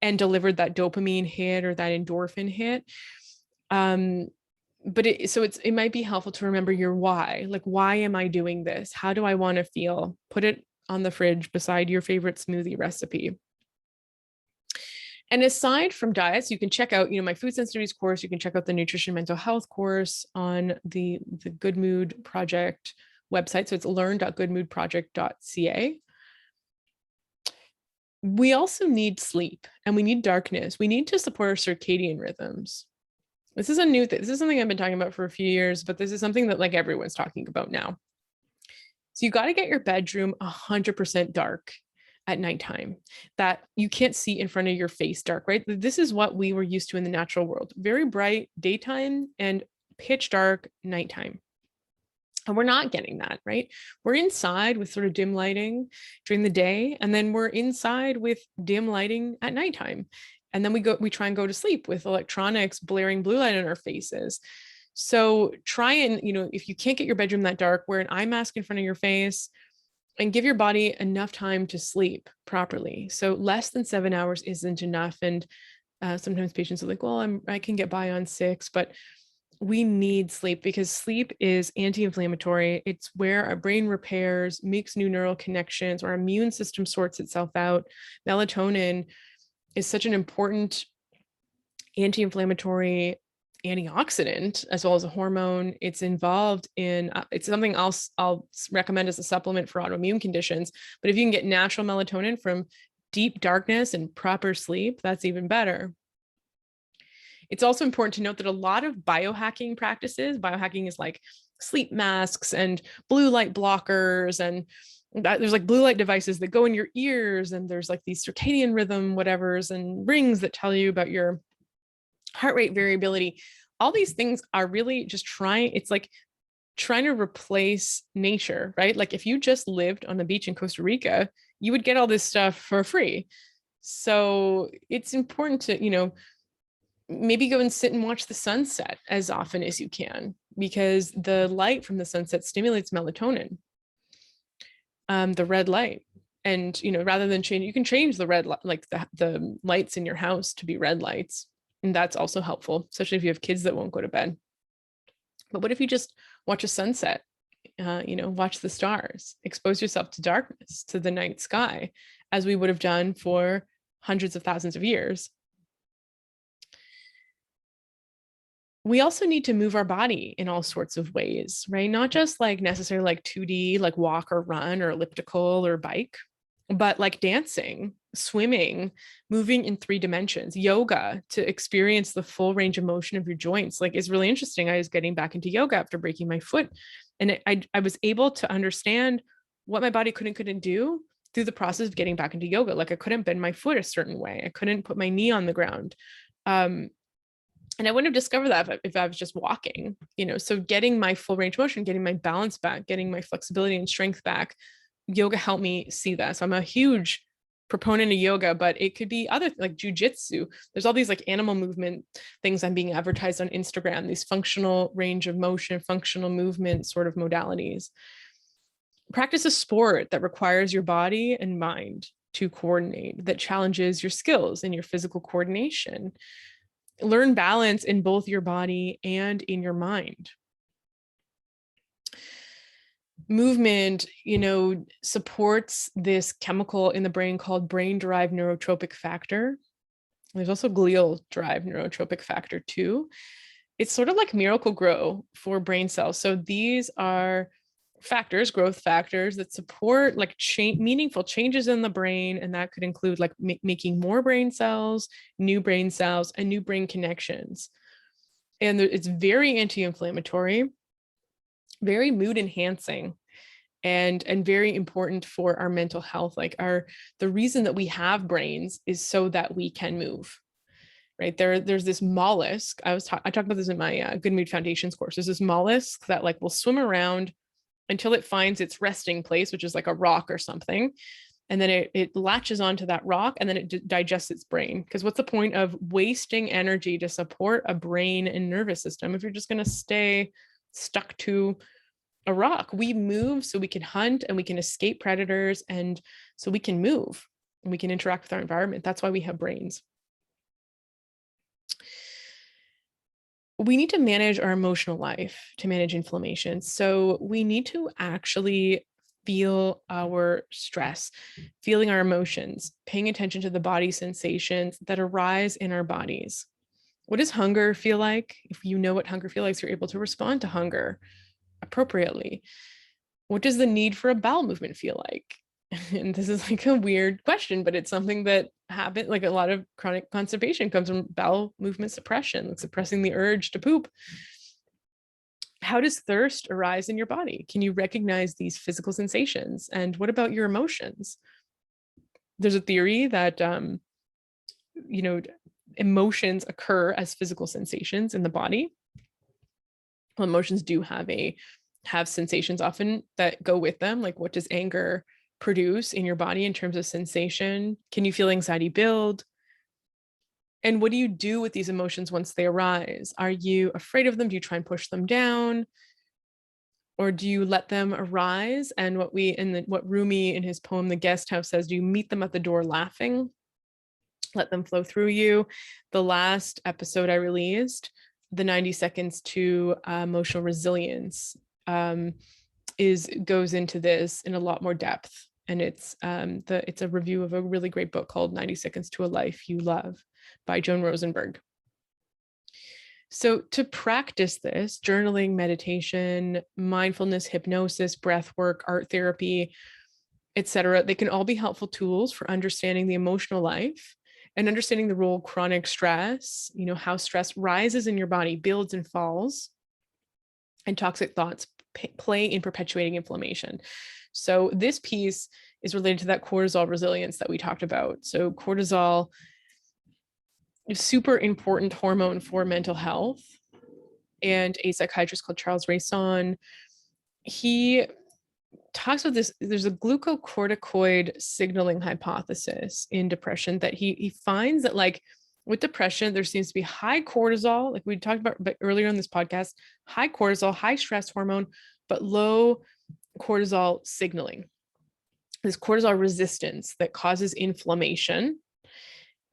Speaker 1: and deliver that dopamine hit or that endorphin hit. But it might be helpful to remember your why. Like, why am I doing this? How do I want to feel? Put it on the fridge beside your favorite smoothie recipe. And aside from diets, you can check out, my Food Sensitivities course. You can check out the Nutrition Mental Health course on the Good Mood Project website. So it's learn.goodmoodproject.ca. We also need sleep and we need darkness. We need to support our circadian rhythms. This is a new thing. This is something I've been talking about for a few years, but this is something that like everyone's talking about now. So you got to get your bedroom 100% dark at nighttime, that you can't see in front of your face dark, right? This is what we were used to in the natural world. Very bright daytime and pitch dark nighttime. And we're not getting that, right? We're inside with sort of dim lighting during the day, and then we're inside with dim lighting at nighttime. And then we try and go to sleep with electronics blaring blue light in our faces. So try and, if you can't get your bedroom that dark, wear an eye mask in front of your face and give your body enough time to sleep properly. So less than 7 hours isn't enough. And sometimes patients are like, well, I can get by on 6, but we need sleep because sleep is anti-inflammatory. It's where our brain repairs, makes new neural connections, our immune system sorts itself out. Melatonin is such an important anti-inflammatory antioxidant as well as a hormone. It's involved in, it's something else I'll recommend as a supplement for autoimmune conditions. But if you can get natural melatonin from deep darkness and proper sleep, that's even better. It's also important to note that a lot of biohacking practices, biohacking is like sleep masks and blue light blockers, and there's like blue light devices that go in your ears, and there's like these circadian rhythm whatevers and rings that tell you about your heart rate variability. All these things are really just it's like trying to replace nature, right? Like if you just lived on the beach in Costa Rica, you would get all this stuff for free. So it's important to, maybe go and sit and watch the sunset as often as you can, because the light from the sunset stimulates melatonin, the red light. And, rather than change, you can change the red, like the lights in your house to be red lights. And that's also helpful, especially if you have kids that won't go to bed. But what if you just watch a sunset, watch the stars, expose yourself to darkness, to the night sky, as we would have done for hundreds of thousands of years. We also need to move our body in all sorts of ways, right? Not just like necessarily like 2D, like walk or run or elliptical or bike, but like dancing, swimming, moving in 3 dimensions, yoga to experience the full range of motion of your joints. Like it's really interesting. I was getting back into yoga after breaking my foot, and I was able to understand what my body couldn't do through the process of getting back into yoga. Like I couldn't bend my foot a certain way. I couldn't put my knee on the ground. And I wouldn't have discovered that if I was just walking, so getting my full range of motion, getting my balance back, getting my flexibility and strength back, yoga helped me see that. So I'm a huge proponent of yoga, but it could be other like jujitsu. There's all these like animal movement things I'm being advertised on Instagram, these functional range of motion, functional movement sort of modalities. Practice a sport that requires your body and mind to coordinate, that challenges your skills and your physical coordination. Learn balance in both your body and in your mind. Movement, supports this chemical in the brain called brain-derived neurotropic factor. There's also glial-derived neurotropic factor too. It's sort of like Miracle-Gro for brain cells. So these are growth factors that support like meaningful changes in the brain. And that could include like making more brain cells, and new brain connections. And it's very anti-inflammatory, very mood enhancing, and very important for our mental health. Like the reason that we have brains is so that we can move. Right. There's this mollusk. I talked about this in my Good Mood Foundations course. There's this mollusk that like will swim around until it finds its resting place, which is like a rock or something. And then it latches onto that rock, and then it digests its brain. Because what's the point of wasting energy to support a brain and nervous system if you're just going to stay stuck to a rock? We move so we can hunt and we can escape predators, and so we can move and we can interact with our environment. That's why we have brains. We need to manage our emotional life to manage inflammation. So we need to actually feel our stress, feeling our emotions, paying attention to the body sensations that arise in our bodies. What does hunger feel like? If you know what hunger feels like, you're able to respond to hunger appropriately. What does the need for a bowel movement feel like? And this is like a weird question, but it's something that happens. Like a lot of chronic constipation comes from bowel movement suppression, like suppressing the urge to poop. How does thirst arise in your body? Can you recognize these physical sensations? And what about your emotions? There's a theory that, emotions occur as physical sensations in the body. Well, emotions do have sensations often that go with them. Like, what does anger produce in your body in terms of sensation? Can you feel anxiety build? And what do you do with these emotions once they arise? Are you afraid of them? Do you try and push them down? Or do you let them arise? And what Rumi in his poem, The Guest House, says, do you meet them at the door laughing? Let them flow through you. The last episode I released, the 90 seconds to emotional resilience, goes into this in a lot more depth. And it's a review of a really great book called 90 Seconds to a Life You Love by Joan Rosenberg. So to practice this, journaling, meditation, mindfulness, hypnosis, breath work, art therapy, etc., they can all be helpful tools for understanding the emotional life and understanding the role of chronic stress, how stress rises in your body, builds and falls, and toxic thoughts play in perpetuating inflammation. So this piece is related to that cortisol resilience that we talked about. So cortisol is super important hormone for mental health. And a psychiatrist called Charles Raison, he talks about this. There's a glucocorticoid signaling hypothesis in depression that he finds that, like, with depression, there seems to be high cortisol, like we talked about earlier in this podcast, high cortisol, high stress hormone, but low cortisol signaling. This cortisol resistance that causes inflammation,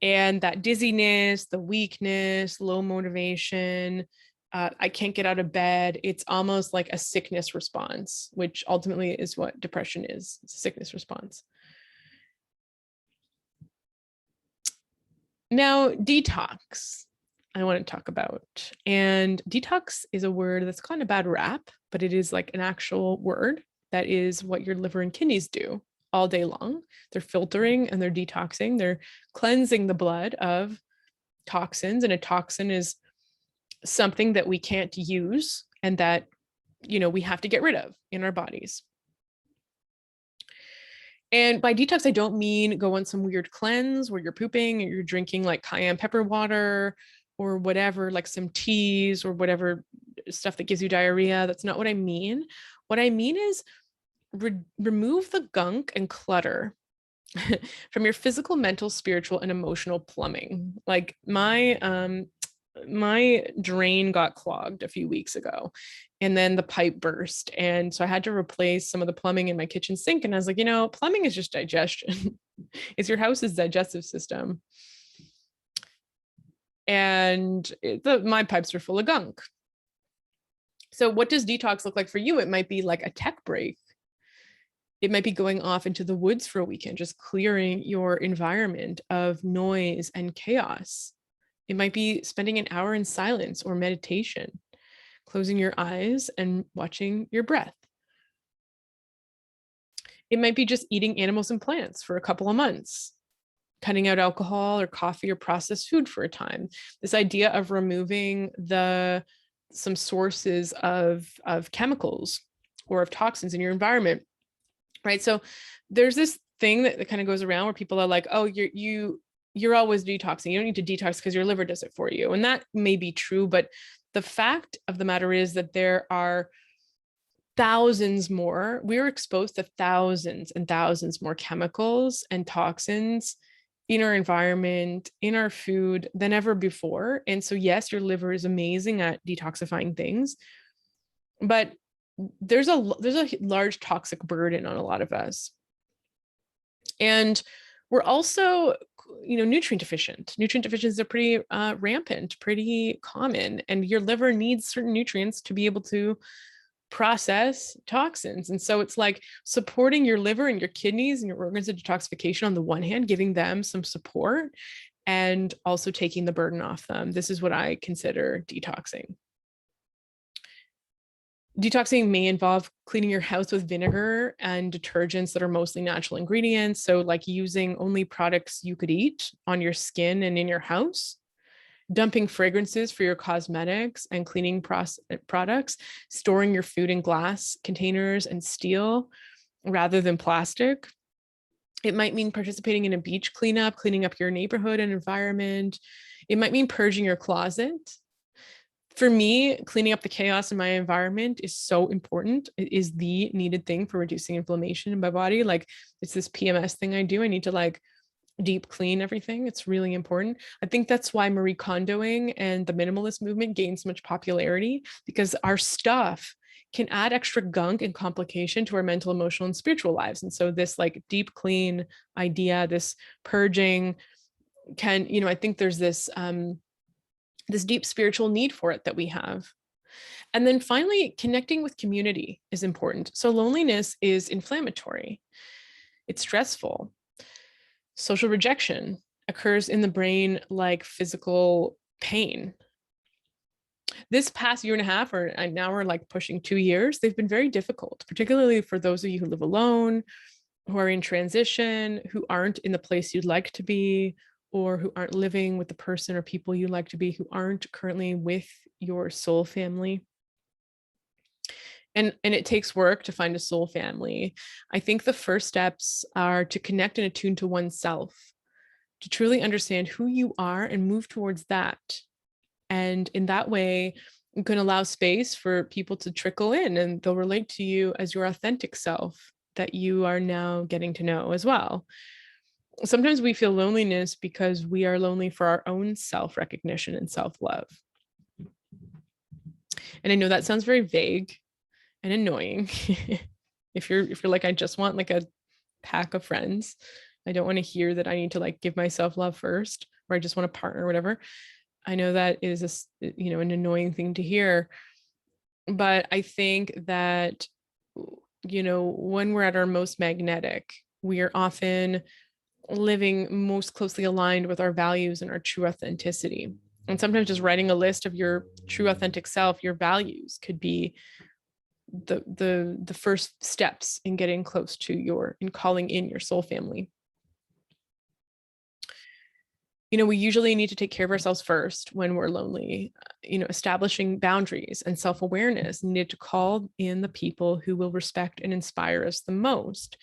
Speaker 1: and that dizziness, the weakness, low motivation, I can't get out of bed. It's almost like a sickness response, which ultimately is what depression is. It's a sickness response. Now, detox, I want to talk about. And detox is a word that's kind of bad rap, but it is like an actual word. That is what your liver and kidneys do all day long. They're filtering and they're detoxing. They're cleansing the blood of toxins. And a toxin is something that we can't use and that, we have to get rid of in our bodies. And by detox, I don't mean go on some weird cleanse where you're pooping or you're drinking like cayenne pepper water or whatever, like some teas or whatever stuff that gives you diarrhea. That's not what I mean. What I mean is remove the gunk and clutter from your physical, mental, spiritual, and emotional plumbing. Like my drain got clogged a few weeks ago, and then the pipe burst, and so I had to replace some of the plumbing in my kitchen sink. And I was like, plumbing is just digestion. It's your house's digestive system, and my pipes are full of gunk. So what does detox look like for you? It might be like a tech break. It might be going off into the woods for a weekend, just clearing your environment of noise and chaos. It might be spending an hour in silence or meditation, closing your eyes and watching your breath. It might be just eating animals and plants for a couple of months, cutting out alcohol or coffee or processed food for a time. This idea of removing some sources of chemicals or of toxins in your environment. Right. So there's this thing that kind of goes around where people are like, oh, you're always detoxing. You don't need to detox because your liver does it for you. And that may be true, but the fact of the matter is that there are we're exposed to thousands and thousands more chemicals and toxins in our environment, in our food than ever before. And so, yes, your liver is amazing at detoxifying things, but there's a large toxic burden on a lot of us. And we're also, nutrient deficient. Nutrient deficiencies are pretty rampant, pretty common, and your liver needs certain nutrients to be able to process toxins. And so it's like supporting your liver and your kidneys and your organs of detoxification on the one hand, giving them some support, and also taking the burden off them. This is what I consider detoxing. Detoxing may involve cleaning your house with vinegar and detergents that are mostly natural ingredients. So like using only products you could eat on your skin and in your house, dumping fragrances for your cosmetics and cleaning products, storing your food in glass containers and steel rather than plastic. It might mean participating in a beach cleanup, cleaning up your neighborhood and environment. It might mean purging your closet. For me, cleaning up the chaos in my environment is so important. It is the needed thing for reducing inflammation in my body. Like it's this PMS thing I do. I need to like deep clean everything. It's really important. I think that's why Marie Kondoing and the minimalist movement gained so much popularity, because our stuff can add extra gunk and complication to our mental, emotional, and spiritual lives. And so this like deep clean idea, this purging can, I think there's this this deep spiritual need for it that we have. And then finally, connecting with community is important. So loneliness is inflammatory. It's stressful. Social rejection occurs in the brain like physical pain. This past year and a half, or now we're like pushing 2 years, they've been very difficult, particularly for those of you who live alone, who are in transition, who aren't in the place you'd like to be, or who aren't living with the person or people you like to be, who aren't currently with your soul family. And it takes work to find a soul family. I think the first steps are to connect and attune to oneself, to truly understand who you are and move towards that. And in that way, you can allow space for people to trickle in and they'll relate to you as your authentic self that you are now getting to know as well. Sometimes we feel loneliness because we are lonely for our own self-recognition and self-love. And I know that sounds very vague and annoying. if you're like, I just want like a pack of friends. I don't want to hear that I need to like give myself love first, or I just want a partner or whatever. I know that is an annoying thing to hear. But I think that, when we're at our most magnetic, we are often living most closely aligned with our values and our true authenticity. And sometimes just writing a list of your true authentic self, your values, could be the first steps in getting close to in calling in your soul family. We usually need to take care of ourselves first when we're lonely. Establishing boundaries and self-awareness needed to call in the people who will respect and inspire us the most.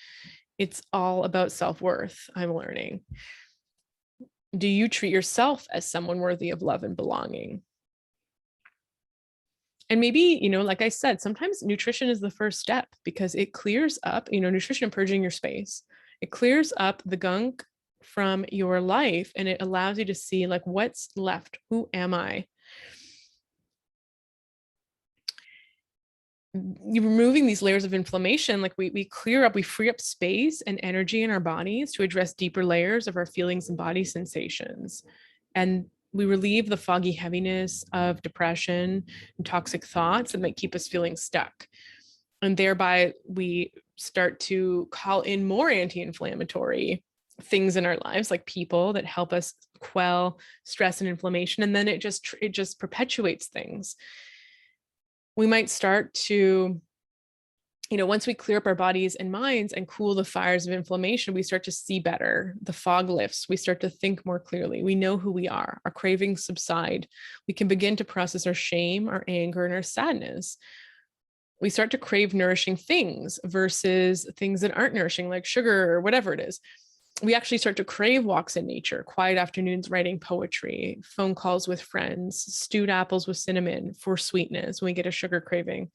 Speaker 1: It's all about self-worth, I'm learning. Do you treat yourself as someone worthy of love and belonging? And maybe, like I said, sometimes nutrition is the first step because it clears up, nutrition and purging your space. It clears up the gunk from your life and it allows you to see like what's left. Who am I? You're removing these layers of inflammation, like we clear up, we free up space and energy in our bodies to address deeper layers of our feelings and body sensations. And we relieve the foggy heaviness of depression and toxic thoughts that might keep us feeling stuck. And thereby we start to call in more anti-inflammatory things in our lives, like people that help us quell stress and inflammation. And then it just perpetuates things. We might start to, once we clear up our bodies and minds and cool the fires of inflammation, we start to see better. The fog lifts. We start to think more clearly. We know who we are. Our cravings subside. We can begin to process our shame, our anger, and our sadness. We start to crave nourishing things versus things that aren't nourishing, like sugar or whatever it is. We actually start to crave walks in nature, quiet afternoons writing poetry, phone calls with friends, stewed apples with cinnamon for sweetness when we get a sugar craving.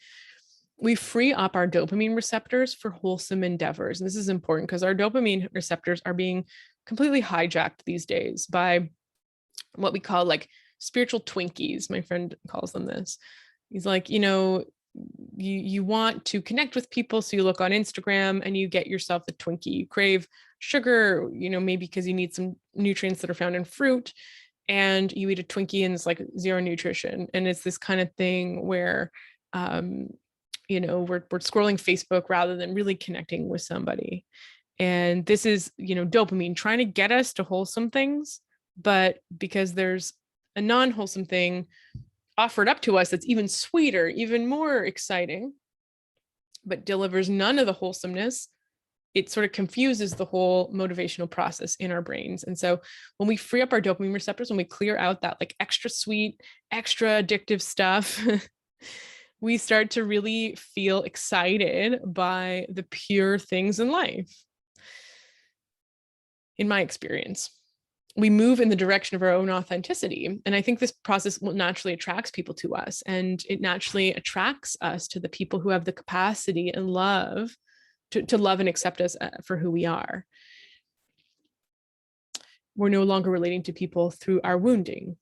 Speaker 1: We free up our dopamine receptors for wholesome endeavors. And this is important because our dopamine receptors are being completely hijacked these days by what we call like spiritual Twinkies. My friend calls them this. He's like, you want to connect with people, so you look on Instagram and you get yourself a Twinkie. You crave sugar, maybe because you need some nutrients that are found in fruit, and you eat a Twinkie and it's like zero nutrition. And it's this kind of thing where we're scrolling Facebook rather than really connecting with somebody. And this is dopamine trying to get us to wholesome things, but because there's a non-wholesome thing offered up to us that's even sweeter, even more exciting, but delivers none of the wholesomeness. It sort of confuses the whole motivational process in our brains. And so when we free up our dopamine receptors, when we clear out that like extra sweet, extra addictive stuff, we start to really feel excited by the pure things in life. In my experience, we move in the direction of our own authenticity. And I think this process naturally attracts people to us, and it naturally attracts us to the people who have the capacity and love to love and accept us for who we are. We're no longer relating to people through our wounding.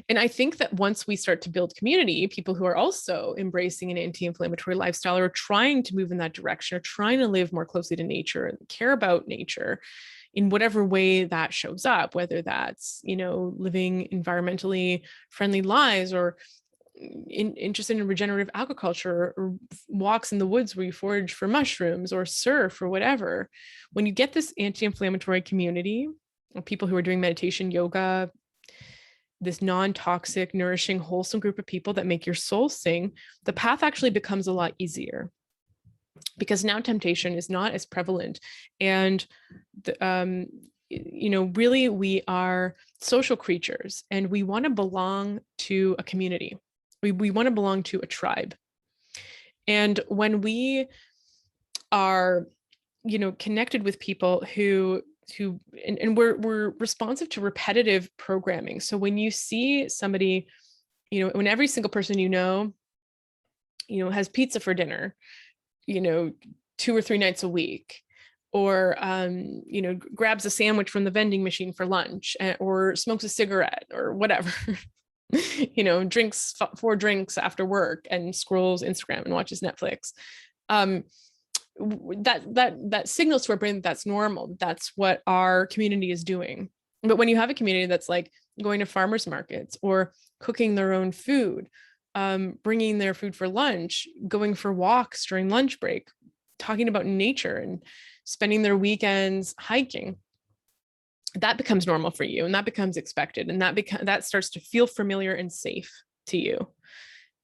Speaker 1: And I think that once we start to build community, people who are also embracing an anti-inflammatory lifestyle or trying to move in that direction or trying to live more closely to nature and care about nature in whatever way that shows up, whether that's, living environmentally friendly lives or interested in regenerative agriculture or walks in the woods where you forage for mushrooms or surf or whatever. When you get this anti-inflammatory community of people who are doing meditation, yoga, this non-toxic, nourishing, wholesome group of people that make your soul sing, the path actually becomes a lot easier because now temptation is not as prevalent. And, really we are social creatures and we want to belong to a community. We want to belong to a tribe. And when we are, connected with people who we're responsive to repetitive programming. So when you see somebody, when every single person has pizza for dinner, 2 or 3 nights a week, or grabs a sandwich from the vending machine for lunch, or smokes a cigarette or whatever, drinks 4 drinks after work and scrolls Instagram and watches Netflix. That signals to our brain that that's normal. That's what our community is doing. But when you have a community that's like going to farmers markets or cooking their own food, bringing their food for lunch, going for walks during lunch break, talking about nature and spending their weekends hiking, that becomes normal for you and that becomes expected. And that starts to feel familiar and safe to you.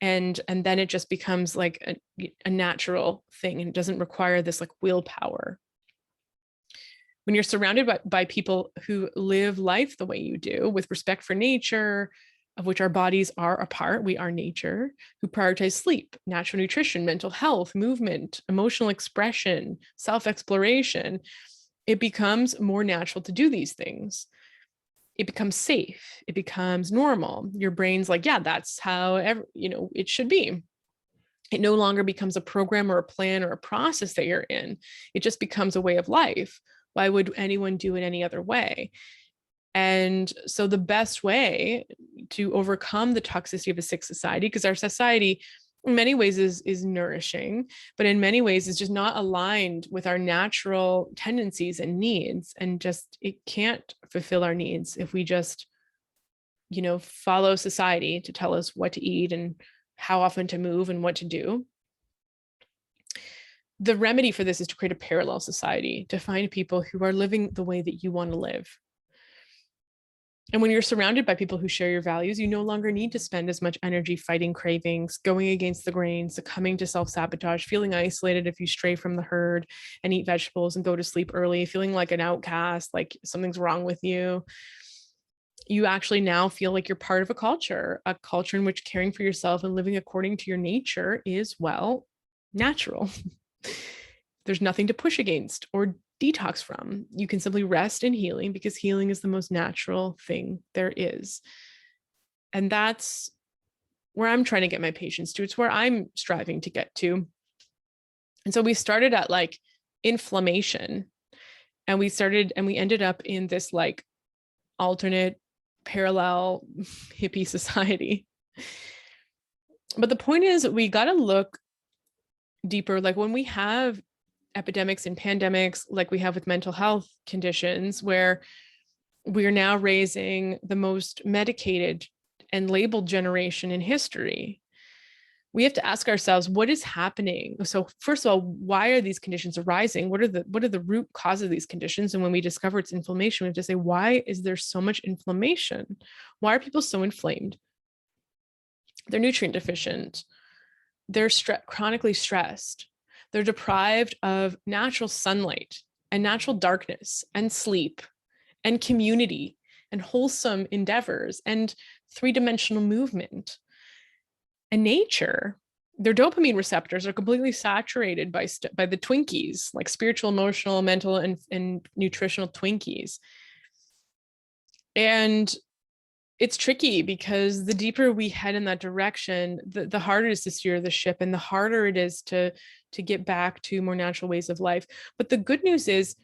Speaker 1: And then it just becomes like a natural thing and it doesn't require this like willpower. When you're surrounded by people who live life the way you do, with respect for nature, of which our bodies are a part, we are nature, who prioritize sleep, natural nutrition, mental health, movement, emotional expression, self-exploration, it becomes more natural to do these things. It becomes safe. It becomes normal. Your brain's like, yeah, that's how it should be. It no longer becomes a program or a plan or a process that you're in. It just becomes a way of life. Why would anyone do it any other way? And so the best way to overcome the toxicity of a sick society, because our society in many ways is nourishing, but in many ways is just not aligned with our natural tendencies and needs. And just, it can't fulfill our needs if we just, follow society to tell us what to eat and how often to move and what to do. The remedy for this is to create a parallel society, to find people who are living the way that you want to live. And when you're surrounded by people who share your values, you no longer need to spend as much energy fighting cravings, going against the grain, succumbing to self-sabotage, feeling isolated if you stray from the herd and eat vegetables and go to sleep early, feeling like an outcast, like something's wrong with you. You actually now feel like you're part of a culture in which caring for yourself and living according to your nature is, well, natural. There's nothing to push against or detox from. You can simply rest in healing because healing is the most natural thing there is. And that's where I'm trying to get my patients to. It's where I'm striving to get to. And so we started at like inflammation, and we ended up in this like alternate parallel hippie society. But the point is, we got to look deeper. Like when we have epidemics and pandemics, like we have with mental health conditions, where we are now raising the most medicated and labeled generation in history, we have to ask ourselves, what is happening? So first of all, why are these conditions arising? What are the root causes of these conditions? And when we discover it's inflammation, we have to say, why is there so much inflammation? Why are people so inflamed? They're nutrient deficient. They're chronically stressed. They're deprived of natural sunlight and natural darkness and sleep and community and wholesome endeavors and three-dimensional movement and nature. Their dopamine receptors are completely saturated by the Twinkies, like spiritual, emotional, mental, and nutritional Twinkies. And it's tricky because the deeper we head in that direction, the harder it is to steer the ship, and the harder it is to get back to more natural ways of life. But the good news is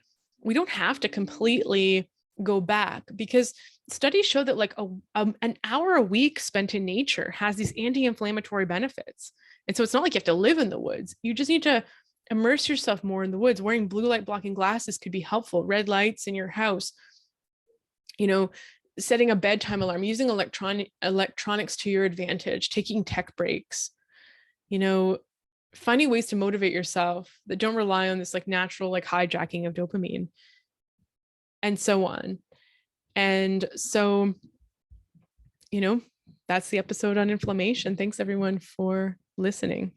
Speaker 1: we don't have to completely go back, because studies show that like an hour a week spent in nature has these anti-inflammatory benefits. And so it's not like you have to live in the woods. You just need to immerse yourself more in the woods. Wearing blue light blocking glasses could be helpful. Red lights in your house, setting a bedtime alarm, using electronics to your advantage, taking tech breaks, finding ways to motivate yourself that don't rely on this like natural like hijacking of dopamine, and so on. And so, that's the episode on inflammation. Thanks everyone for listening.